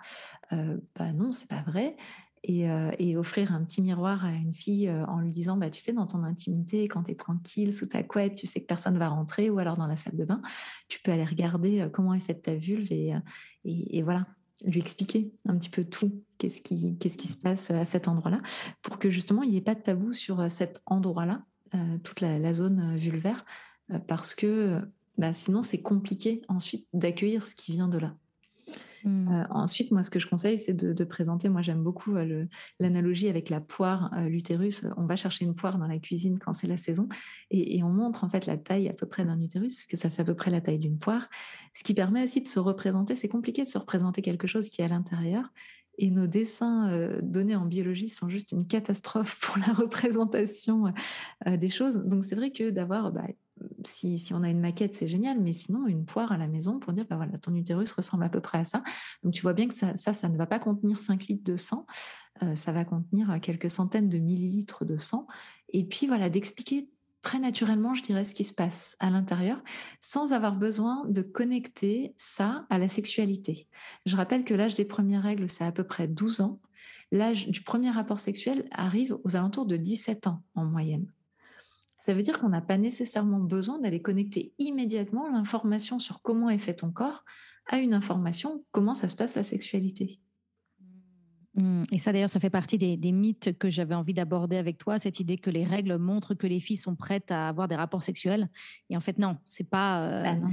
Speaker 2: Non, c'est pas vrai. Et offrir un petit miroir à une fille en lui disant, tu sais, dans ton intimité, quand tu es tranquille, sous ta couette, tu sais que personne va rentrer, ou alors dans la salle de bain, tu peux aller regarder comment est faite ta vulve et voilà, lui expliquer un petit peu tout, qu'est-ce qui se passe à cet endroit-là, pour que justement, il n'y ait pas de tabou sur cet endroit-là, toute la zone vulvaire, parce que sinon, c'est compliqué ensuite d'accueillir ce qui vient de là. Ensuite, moi, ce que je conseille, c'est de présenter. Moi, j'aime beaucoup l'analogie avec la poire, l'utérus. On va chercher une poire dans la cuisine quand c'est la saison et on montre en fait la taille à peu près d'un utérus, puisque ça fait à peu près la taille d'une poire. Ce qui permet aussi de se représenter. C'est compliqué de se représenter quelque chose qui est à l'intérieur. Et nos dessins donnés en biologie sont juste une catastrophe pour la représentation des choses. Donc, c'est vrai que d'avoir si on a une maquette, c'est génial, mais sinon, une poire à la maison pour dire, voilà, ton utérus ressemble à peu près à ça. Donc, tu vois bien que ça ne va pas contenir 5 litres de sang, ça va contenir quelques centaines de millilitres de sang. Et puis, voilà, d'expliquer très naturellement, je dirais, ce qui se passe à l'intérieur, sans avoir besoin de connecter ça à la sexualité. Je rappelle que l'âge des premières règles, c'est à peu près 12 ans. L'âge du premier rapport sexuel arrive aux alentours de 17 ans en moyenne. Ça veut dire qu'on n'a pas nécessairement besoin d'aller connecter immédiatement l'information sur comment est fait ton corps à une information comment ça se passe la sexualité.
Speaker 1: Et ça, d'ailleurs, ça fait partie des mythes que j'avais envie d'aborder avec toi, cette idée que les règles montrent que les filles sont prêtes à avoir des rapports sexuels. Et en fait, non, c'est pas.
Speaker 2: Non.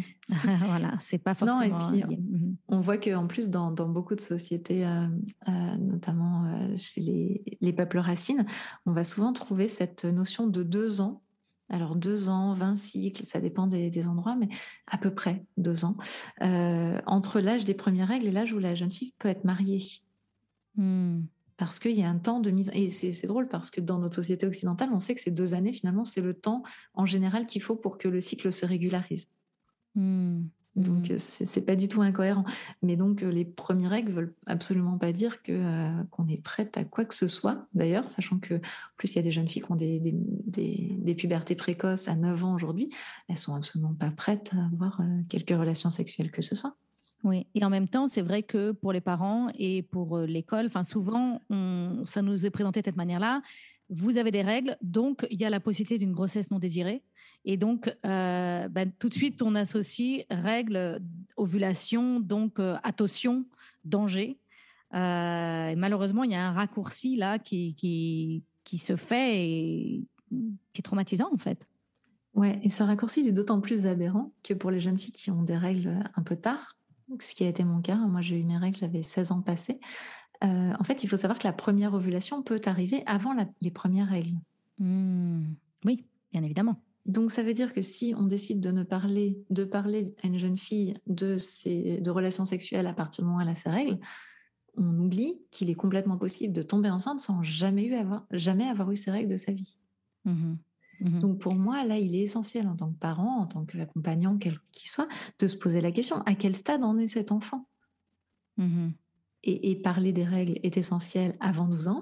Speaker 1: Voilà, c'est pas
Speaker 2: Non, et
Speaker 1: forcément.
Speaker 2: puis on voit qu'en plus, dans beaucoup de sociétés, notamment chez les peuples racines, on va souvent trouver cette notion de 2 ans. Alors 2 ans, 20 cycles, ça dépend des endroits, mais à peu près 2 ans, entre l'âge des premières règles et l'âge où la jeune fille peut être mariée. Parce qu'il y a un temps de mise... Et c'est drôle parce que dans notre société occidentale, on sait que ces 2 années, finalement, c'est le temps en général qu'il faut pour que le cycle se régularise. Donc, c'est pas du tout incohérent. Mais donc, les premières règles veulent absolument pas dire qu'on est prête à quoi que ce soit. D'ailleurs, sachant que, en plus, il y a des jeunes filles qui ont des pubertés précoces à 9 ans aujourd'hui. Elles sont absolument pas prêtes à avoir quelque relation sexuelle que ce soit.
Speaker 1: Oui, et en même temps, c'est vrai que pour les parents et pour l'école, souvent, ça nous est présenté de cette manière-là. Vous avez des règles, donc il y a la possibilité d'une grossesse non désirée. Et donc, tout de suite, on associe règles, ovulation, donc attention, danger. Et malheureusement, il y a un raccourci là qui se fait et qui est traumatisant en fait.
Speaker 2: Ouais, et ce raccourci, il est d'autant plus aberrant que pour les jeunes filles qui ont des règles un peu tard, ce qui a été mon cas. Moi, j'ai eu mes règles, j'avais 16 ans passés. En fait, il faut savoir que la première ovulation peut arriver avant les premières règles.
Speaker 1: Oui, bien évidemment.
Speaker 2: Donc, ça veut dire que si on décide de parler à une jeune fille de relations sexuelles à partir du moment où elle a ses règles, on oublie qu'il est complètement possible de tomber enceinte sans jamais avoir eu ses règles de sa vie. Donc pour moi, là, il est essentiel en tant que parent, en tant qu'accompagnant, quel qu'il soit, de se poser la question, à quel stade en est cet enfant? Et parler des règles est essentiel avant 12 ans.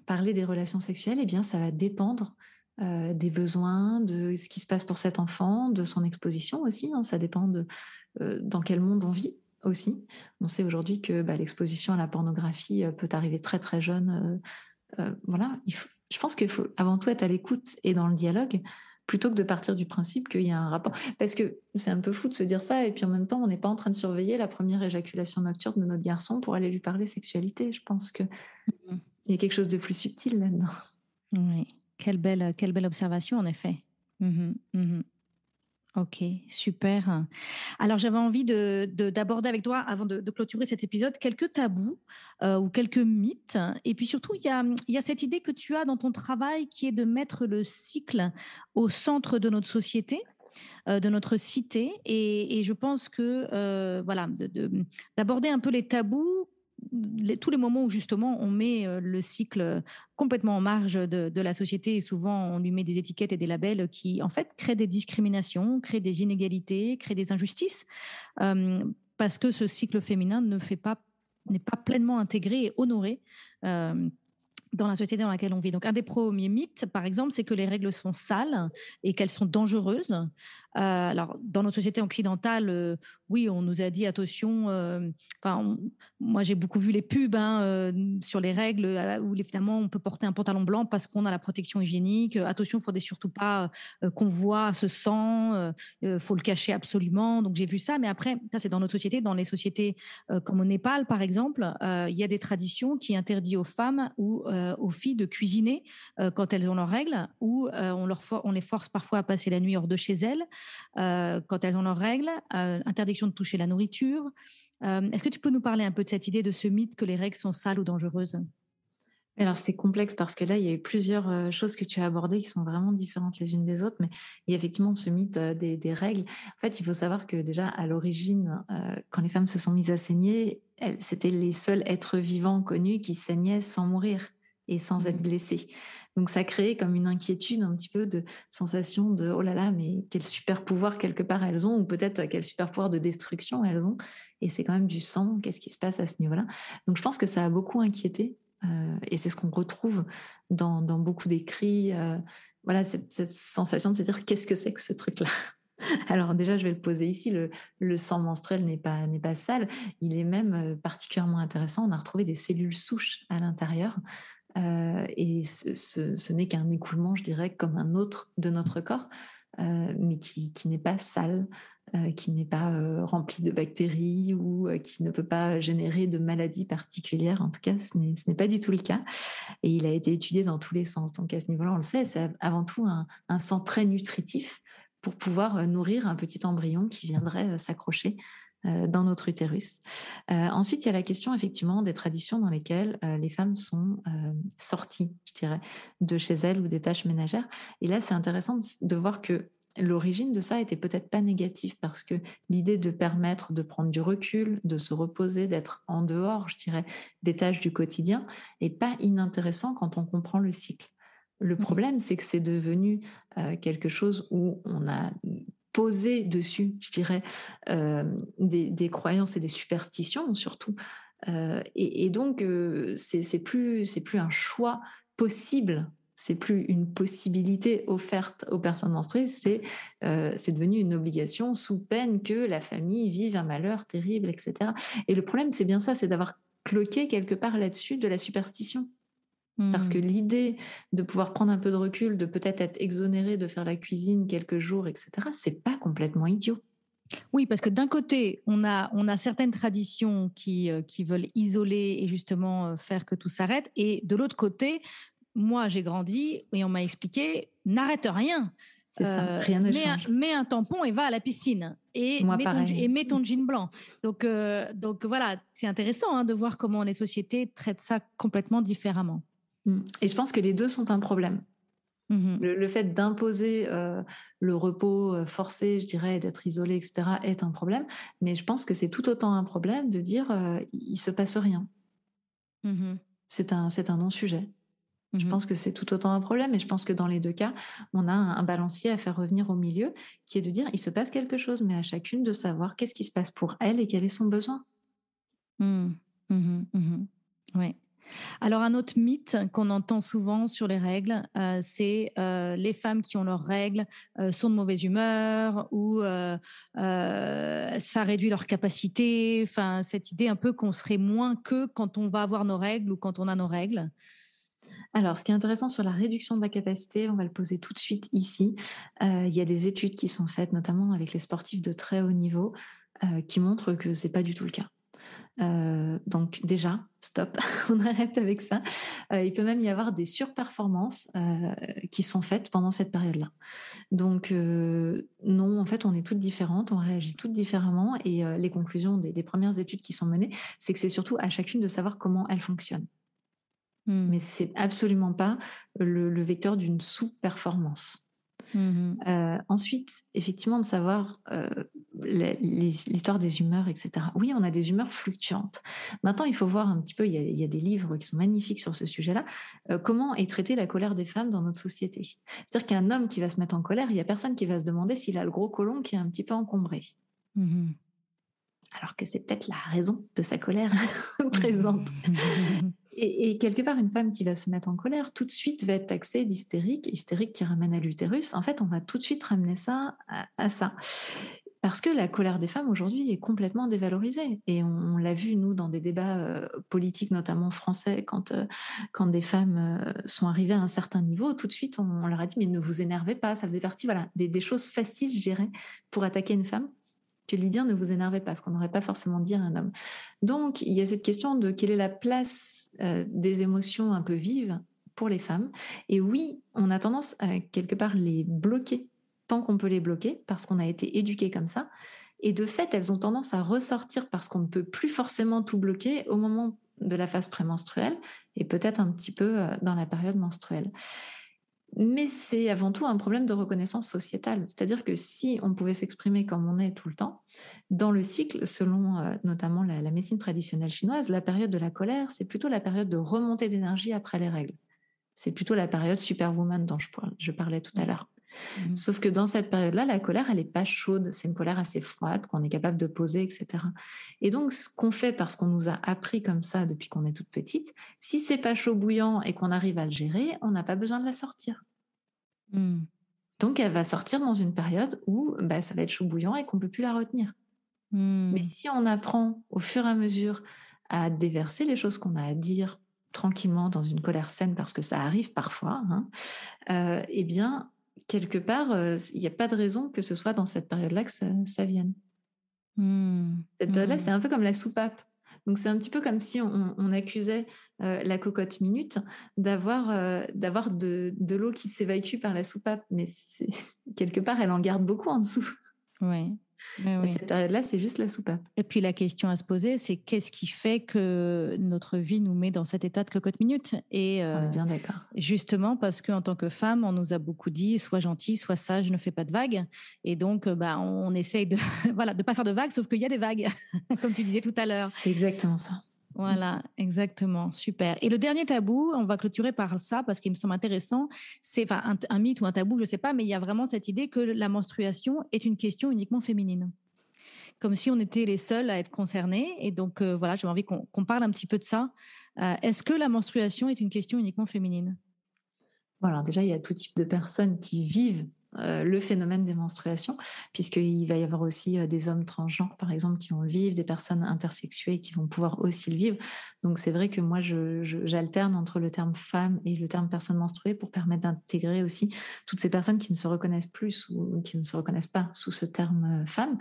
Speaker 2: Parler des relations sexuelles, eh bien, ça va dépendre des besoins, de ce qui se passe pour cet enfant, de son exposition aussi. Ça dépend de dans quel monde on vit aussi. On sait aujourd'hui que l'exposition à la pornographie peut arriver très très jeune. Voilà, je pense qu'il faut avant tout être à l'écoute et dans le dialogue plutôt que de partir du principe qu'il y a un rapport. Parce que c'est un peu fou de se dire ça et puis en même temps, on n'est pas en train de surveiller la première éjaculation nocturne de notre garçon pour aller lui parler sexualité. Je pense qu'il y a quelque chose de plus subtil là-dedans.
Speaker 1: Oui, quelle belle observation en effet. Ok, super. Alors, j'avais envie d'aborder avec toi, avant de clôturer cet épisode, quelques tabous ou quelques mythes. Et puis surtout, il y a cette idée que tu as dans ton travail qui est de mettre le cycle au centre de notre société, de notre cité. Et je pense que, voilà, d'aborder un peu les tabous tous les moments où justement on met le cycle complètement en marge de la société, et souvent on lui met des étiquettes et des labels qui en fait créent des discriminations, créent des inégalités, créent des injustices, parce que ce cycle féminin n'est pas pleinement intégré et honoré dans la société dans laquelle on vit. Donc, un des premiers mythes, par exemple, c'est que les règles sont sales et qu'elles sont dangereuses. Alors, dans nos sociétés occidentales, oui, on nous a dit attention. Moi, j'ai beaucoup vu les pubs sur les règles où finalement on peut porter un pantalon blanc parce qu'on a la protection hygiénique. Attention, il ne faudrait surtout pas qu'on voit ce sang. Faut le cacher absolument. Donc, j'ai vu ça. Mais après, ça, c'est dans notre société. Dans les sociétés comme au Népal, par exemple, il y a des traditions qui interdisent aux femmes ou aux filles de cuisiner quand elles ont leurs règles, ou on les force parfois à passer la nuit hors de chez elles quand elles ont leurs règles, interdiction de toucher la nourriture. Est-ce que tu peux nous parler un peu de cette idée, de ce mythe que les règles sont sales ou dangereuses?
Speaker 2: Alors c'est complexe parce que là, il y a eu plusieurs choses que tu as abordées qui sont vraiment différentes les unes des autres, mais il y a effectivement ce mythe des règles. En fait, il faut savoir que déjà à l'origine, quand les femmes se sont mises à saigner, c'était les seuls êtres vivants connus qui saignaient sans mourir et sans être blessés. Donc ça créait comme une inquiétude, un petit peu de sensation de oh là là, mais quel super pouvoir quelque part elles ont, ou peut-être quel super pouvoir de destruction elles ont. Et c'est quand même du sang, qu'est-ce qui se passe à ce niveau-là? Donc je pense que ça a beaucoup inquiété. Et c'est ce qu'on retrouve dans beaucoup d'écrits. Voilà, cette sensation de se dire qu'est-ce que c'est que ce truc-là. Alors déjà, je vais le poser ici. Le sang menstruel n'est pas sale. Il est même particulièrement intéressant. On a retrouvé des cellules souches à l'intérieur. Et ce n'est qu'un écoulement, je dirais, comme un autre de notre corps, mais qui n'est pas sale, qui n'est pas rempli de bactéries ou qui ne peut pas générer de maladies particulières. En tout cas, ce n'est pas du tout le cas. Et il a été étudié dans tous les sens. Donc à ce niveau-là, on le sait, c'est avant tout un sang très nutritif pour pouvoir nourrir un petit embryon qui viendrait s'accrocher dans notre utérus. Ensuite, il y a la question effectivement des traditions dans lesquelles les femmes sont sorties, je dirais, de chez elles ou des tâches ménagères. Et là, c'est intéressant de voir que l'origine de ça était peut-être pas négative parce que l'idée de permettre de prendre du recul, de se reposer, d'être en dehors, je dirais, des tâches du quotidien est pas inintéressant quand on comprend le cycle. Le problème, c'est que c'est devenu quelque chose où on a posé dessus, je dirais, des croyances et des superstitions surtout. Et donc, c'est plus un choix possible, c'est plus une possibilité offerte aux personnes menstruées, c'est devenu une obligation sous peine que la famille vive un malheur terrible, etc. Et le problème, c'est bien ça, c'est d'avoir cloqué quelque part là-dessus de la superstition. Parce que l'idée de pouvoir prendre un peu de recul, de peut-être être exonéré de faire la cuisine quelques jours, etc., c'est pas complètement idiot.
Speaker 1: Oui, parce que d'un côté, on a certaines traditions qui veulent isoler et justement faire que tout s'arrête. Et de l'autre côté, moi, j'ai grandi et on m'a expliqué, n'arrête rien.
Speaker 2: C'est ça, rien ne change.
Speaker 1: Mets un tampon et va à la piscine. Et
Speaker 2: Moi, pareil.
Speaker 1: mets ton jean blanc. Donc voilà, c'est intéressant de voir comment les sociétés traitent ça complètement différemment.
Speaker 2: Et je pense que les deux sont un problème. Le fait d'imposer le repos forcé, je dirais, d'être isolé, etc., est un problème. Mais je pense que c'est tout autant un problème de dire il ne se passe rien. C'est un non-sujet. Je pense que c'est tout autant un problème. Et je pense que dans les deux cas, on a un balancier à faire revenir au milieu qui est de dire il se passe quelque chose, mais à chacune de savoir qu'est-ce qui se passe pour elle et quel est son besoin.
Speaker 1: Oui. Alors, un autre mythe qu'on entend souvent sur les règles, c'est les femmes qui ont leurs règles sont de mauvaise humeur ou ça réduit leur capacité. Enfin, cette idée un peu qu'on serait moins que quand on va avoir nos règles ou quand on a nos règles.
Speaker 2: Alors, ce qui est intéressant sur la réduction de la capacité, on va le poser tout de suite ici. Il y a des études qui sont faites, notamment avec les sportifs de très haut niveau, qui montrent que c'est pas du tout le cas. Donc déjà, stop, on arrête avec ça. Il peut même y avoir des surperformances qui sont faites pendant cette période-là. Donc non, en fait, on est toutes différentes, on réagit toutes différemment et les conclusions des premières études qui sont menées, c'est que c'est surtout à chacune de savoir comment elle fonctionne. Mais c'est absolument pas le vecteur d'une sous-performance. Ensuite, effectivement, de savoir l'histoire des humeurs, etc. Oui, on a des humeurs fluctuantes. Maintenant, il faut voir un petit peu, il y a des livres qui sont magnifiques sur ce sujet-là, comment est traitée la colère des femmes dans notre société. C'est-à-dire qu'un homme qui va se mettre en colère, il n'y a personne qui va se demander s'il a le gros côlon qui est un petit peu encombré.
Speaker 1: Mhm.
Speaker 2: Alors que c'est peut-être la raison de sa colère présente. Et quelque part, une femme qui va se mettre en colère, tout de suite va être taxée d'hystérique, hystérique qui ramène à l'utérus. En fait, on va tout de suite ramener ça à ça. Parce que la colère des femmes aujourd'hui est complètement dévalorisée. Et on l'a vu, nous, dans des débats politiques, notamment français, quand des femmes sont arrivées à un certain niveau, tout de suite, on leur a dit, mais ne vous énervez pas. Ça faisait partie des choses faciles, je dirais, pour attaquer une femme, que lui dire ne vous énervez pas, ce qu'on n'aurait pas forcément dit à un homme. Donc, il y a cette question de quelle est la place des émotions un peu vives pour les femmes. Et oui, on a tendance à quelque part les bloquer tant qu'on peut les bloquer, parce qu'on a été éduqués comme ça. Et de fait, elles ont tendance à ressortir parce qu'on ne peut plus forcément tout bloquer au moment de la phase prémenstruelle et peut-être un petit peu dans la période menstruelle. Mais c'est avant tout un problème de reconnaissance sociétale. C'est-à-dire que si on pouvait s'exprimer comme on est tout le temps, dans le cycle, selon notamment la médecine traditionnelle chinoise, la période de la colère, c'est plutôt la période de remontée d'énergie après les règles. C'est plutôt la période superwoman dont je parlais tout à l'heure. Sauf que dans cette période-là, la colère, elle n'est pas chaude. C'est une colère assez froide qu'on est capable de poser, etc. Et donc, ce qu'on fait parce qu'on nous a appris comme ça depuis qu'on est toute petite, si c'est pas chaud bouillant et qu'on arrive à le gérer, on n'a pas besoin de la sortir. Donc, elle va sortir dans une période où ça va être chaud bouillant et qu'on ne peut plus la retenir. Mais si on apprend au fur et à mesure à déverser les choses qu'on a à dire tranquillement dans une colère saine, parce que ça arrive parfois, eh bien, quelque part, il n'y a pas de raison que ce soit dans cette période-là que ça vienne. Cette période-là, c'est un peu comme la soupape. Donc, c'est un petit peu comme si on accusait la cocotte minute d'avoir de l'eau qui s'évacue par la soupape. Mais quelque part, elle en garde beaucoup en dessous.
Speaker 1: Oui.
Speaker 2: Cette période-là, c'est juste la soupape.
Speaker 1: Et puis la question à se poser, c'est qu'est-ce qui fait que notre vie nous met dans cet état de cocotte minute? Et
Speaker 2: on est bien d'accord.
Speaker 1: Justement parce qu'en tant que femme, on nous a beaucoup dit sois gentille, sois sage, ne fais pas de vagues. Et donc, on essaye de de pas faire de vagues, sauf qu'il y a des vagues, comme tu disais tout à l'heure.
Speaker 2: C'est exactement ça.
Speaker 1: Voilà, exactement, super. Et le dernier tabou, on va clôturer par ça parce qu'il me semble intéressant, c'est un mythe ou un tabou, je ne sais pas, mais il y a vraiment cette idée que la menstruation est une question uniquement féminine. Comme si on était les seuls à être concernés. Et donc, j'ai envie qu'on parle un petit peu de ça. Est-ce que la menstruation est une question uniquement féminine?
Speaker 2: Voilà, déjà, il y a tout type de personnes qui vivent le phénomène des menstruations, puisqu'il va y avoir aussi des hommes transgenres, par exemple, qui vont le vivre, des personnes intersexuées qui vont pouvoir aussi le vivre. Donc, c'est vrai que moi, j'alterne entre le terme femme et le terme personne menstruée pour permettre d'intégrer aussi toutes ces personnes qui ne se reconnaissent plus ou qui ne se reconnaissent pas sous ce terme femme.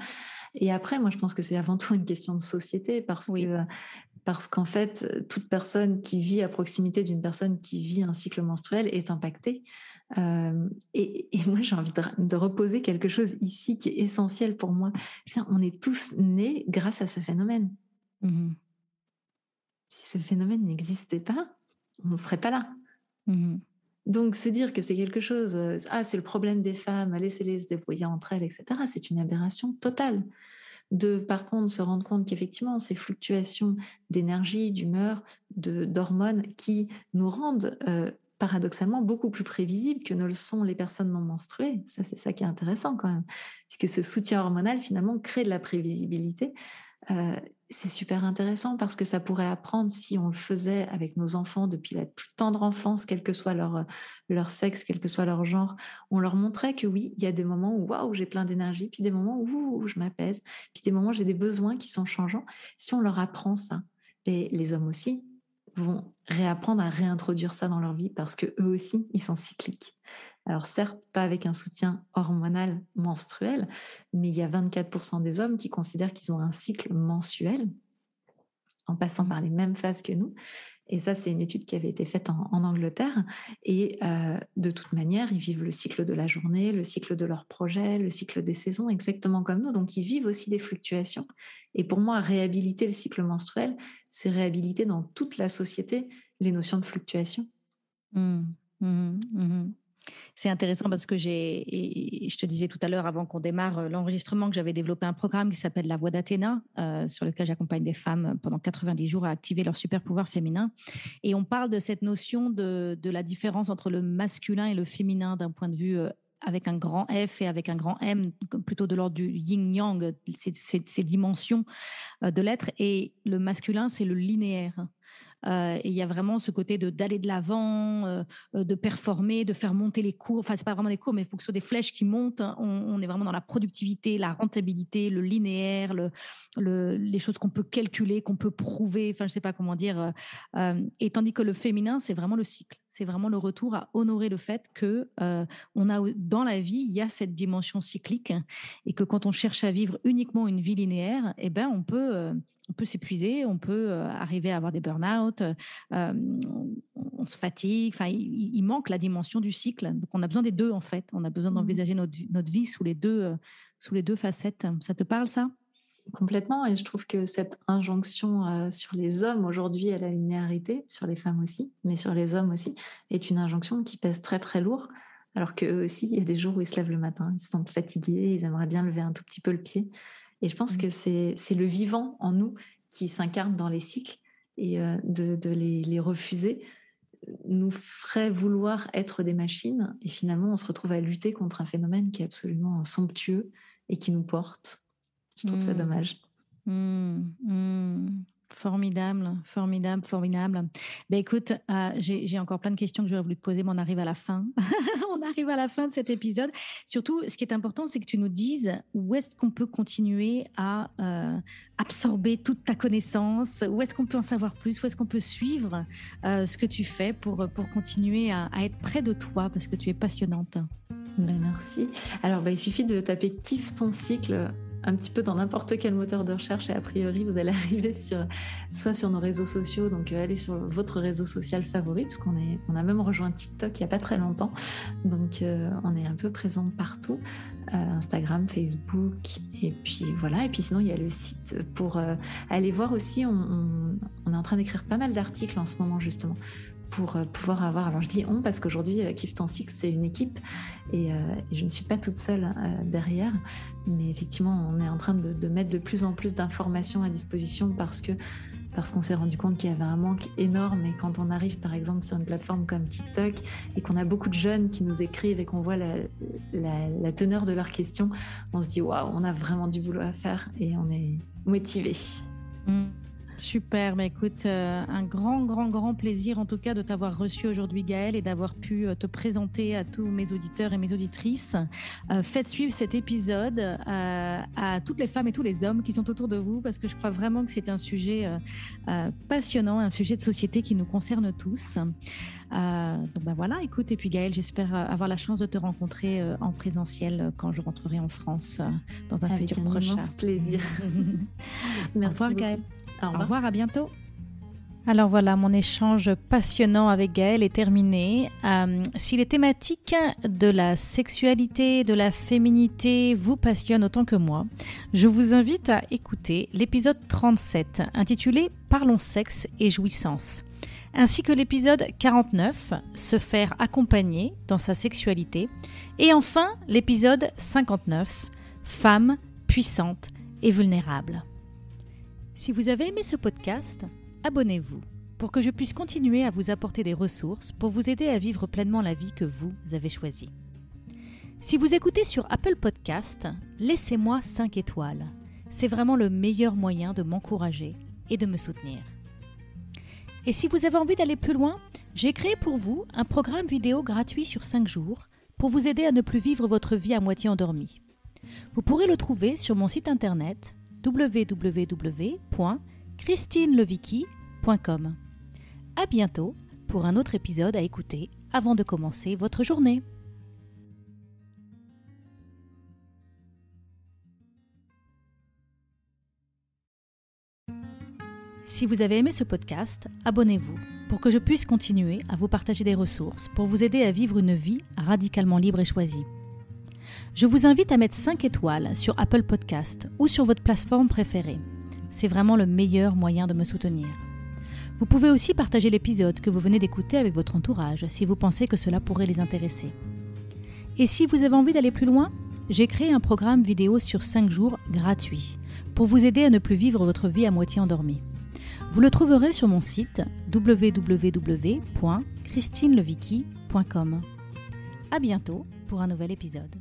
Speaker 2: Et après, moi, je pense que c'est avant tout une question de société parce qu'en fait, toute personne qui vit à proximité d'une personne qui vit un cycle menstruel est impactée. Et moi, j'ai envie de reposer quelque chose ici qui est essentiel pour moi. On est tous nés grâce à ce phénomène. Si ce phénomène n'existait pas, on ne serait pas là. Donc, se dire que c'est quelque chose, c'est le problème des femmes, laissez-les se débrouiller entre elles, etc., c'est une aberration totale. Par contre, se rendre compte qu'effectivement, ces fluctuations d'énergie, d'humeur, d'hormones qui nous rendent paradoxalement beaucoup plus prévisibles que ne le sont les personnes non menstruées. Ça, c'est ça qui est intéressant quand même, puisque ce soutien hormonal, finalement, crée de la prévisibilité. C'est super intéressant parce que ça pourrait apprendre, si on le faisait avec nos enfants depuis la plus tendre enfance, quel que soit leur sexe, quel que soit leur genre, on leur montrait que oui, il y a des moments où waouh, j'ai plein d'énergie, puis des moments où je m'apaise, puis des moments où j'ai des besoins qui sont changeants. Si on leur apprend ça, les hommes aussi vont réapprendre à réintroduire ça dans leur vie parce que eux aussi, ils sont cycliques. Alors certes, pas avec un soutien hormonal menstruel, mais il y a 24% des hommes qui considèrent qu'ils ont un cycle mensuel en passant par les mêmes phases que nous. Et ça, c'est une étude qui avait été faite en Angleterre. Et de toute manière, ils vivent le cycle de la journée, le cycle de leur projet, le cycle des saisons, exactement comme nous. Donc, ils vivent aussi des fluctuations. Et pour moi, réhabiliter le cycle menstruel, c'est réhabiliter dans toute la société les notions de fluctuation.
Speaker 1: C'est intéressant parce que et je te disais tout à l'heure, avant qu'on démarre l'enregistrement, que j'avais développé un programme qui s'appelle La Voix d'Athéna, sur lequel j'accompagne des femmes pendant 90 jours à activer leur super pouvoir féminin. Et on parle de cette notion de la différence entre le masculin et le féminin d'un point de vue avec un grand F et avec un grand M, plutôt de l'ordre du yin-yang, ces dimensions de l'être. Et le masculin, c'est le linéaire. Et il y a vraiment ce côté d'aller de l'avant, de performer, de faire monter les cours. Enfin, c'est pas vraiment des cours, mais il faut que ce soit des flèches qui montent. On est vraiment dans la productivité, la rentabilité, le linéaire, les choses qu'on peut calculer, qu'on peut prouver. Enfin, je sais pas comment dire. Et tandis que le féminin, c'est vraiment le cycle. C'est vraiment le retour à honorer le fait que on a dans la vie, il y a cette dimension cyclique et que quand on cherche à vivre uniquement une vie linéaire, eh ben on peut s'épuiser, on peut arriver à avoir des burn-out, on se fatigue. Enfin, il manque la dimension du cycle. Donc, on a besoin des deux, en fait. On a besoin d'envisager notre vie sous les deux facettes. Ça te parle, ça?
Speaker 2: Complètement, et je trouve que cette injonction sur les hommes aujourd'hui à la linéarité, sur les femmes aussi, mais sur les hommes aussi, est une injonction qui pèse très très lourd, alors qu'eux aussi, il y a des jours où ils se lèvent le matin, ils se sentent fatigués, ils aimeraient bien lever un tout petit peu le pied. Et je pense que c'est le vivant en nous qui s'incarne dans les cycles, et de les refuser nous ferait vouloir être des machines, et finalement on se retrouve à lutter contre un phénomène qui est absolument somptueux et qui nous porte. Je trouve ça dommage.
Speaker 1: Formidable, formidable, formidable. Ben écoute, j'ai encore plein de questions que j'aurais voulu te poser, mais on arrive à la fin. On arrive à la fin de cet épisode. Surtout, ce qui est important, c'est que tu nous dises où est-ce qu'on peut continuer à absorber toute ta connaissance, où est-ce qu'on peut en savoir plus, où est-ce qu'on peut suivre ce que tu fais pour continuer à être près de toi, parce que tu es passionnante.
Speaker 2: Ben merci. Alors, il suffit de taper « Kiffe ton cycle » un petit peu dans n'importe quel moteur de recherche, et a priori vous allez arriver soit sur nos réseaux sociaux, donc allez sur votre réseau social favori, puisqu'on a même rejoint TikTok il n'y a pas très longtemps, donc on est un peu présent partout, Instagram, Facebook, et puis voilà. Et puis sinon il y a le site pour aller voir aussi. On est en train d'écrire pas mal d'articles en ce moment, justement, pour pouvoir avoir, alors je dis on parce qu'aujourd'hui Kiffe ton cycle, c'est une équipe, et je ne suis pas toute seule derrière, mais effectivement on est en train de mettre de plus en plus d'informations à disposition, parce qu'on s'est rendu compte qu'il y avait un manque énorme. Et quand on arrive par exemple sur une plateforme comme TikTok et qu'on a beaucoup de jeunes qui nous écrivent et qu'on voit la teneur de leurs questions, on se dit waouh, on a vraiment du boulot à faire, et on est motivés.
Speaker 1: Super, mais écoute, un grand plaisir en tout cas de t'avoir reçu aujourd'hui, Gaëlle, et d'avoir pu te présenter à tous mes auditeurs et mes auditrices. Faites suivre cet épisode à toutes les femmes et tous les hommes qui sont autour de vous, parce que je crois vraiment que c'est un sujet passionnant, un sujet de société qui nous concerne tous. Donc voilà, écoute, et puis Gaëlle, j'espère avoir la chance de te rencontrer en présentiel quand je rentrerai en France dans un futur prochain.
Speaker 2: Avec un immense plaisir. Merci.
Speaker 1: Au revoir, Gaëlle.
Speaker 2: Au
Speaker 1: revoir, à bientôt. Alors voilà, mon échange passionnant avec Gaëlle est terminé. Si les thématiques de la sexualité, de la féminité vous passionnent autant que moi, je vous invite à écouter l'épisode 37 intitulé « Parlons sexe et jouissance », ainsi que l'épisode 49 « Se faire accompagner dans sa sexualité » et enfin l'épisode 59 « Femme puissante et vulnérable ». Si vous avez aimé ce podcast, abonnez-vous pour que je puisse continuer à vous apporter des ressources pour vous aider à vivre pleinement la vie que vous avez choisie. Si vous écoutez sur Apple Podcast, laissez-moi 5 étoiles. C'est vraiment le meilleur moyen de m'encourager et de me soutenir. Et si vous avez envie d'aller plus loin, j'ai créé pour vous un programme vidéo gratuit sur 5 jours pour vous aider à ne plus vivre votre vie à moitié endormie. Vous pourrez le trouver sur mon site internet www.christinelevicky.com. À bientôt pour un autre épisode à écouter avant de commencer votre journée. Si vous avez aimé ce podcast, abonnez-vous pour que je puisse continuer à vous partager des ressources pour vous aider à vivre une vie radicalement libre et choisie. Je vous invite à mettre 5 étoiles sur Apple Podcast ou sur votre plateforme préférée. C'est vraiment le meilleur moyen de me soutenir. Vous pouvez aussi partager l'épisode que vous venez d'écouter avec votre entourage si vous pensez que cela pourrait les intéresser. Et si vous avez envie d'aller plus loin, j'ai créé un programme vidéo sur 5 jours gratuit pour vous aider à ne plus vivre votre vie à moitié endormie. Vous le trouverez sur mon site www.christinelevicky.com. À bientôt pour un nouvel épisode.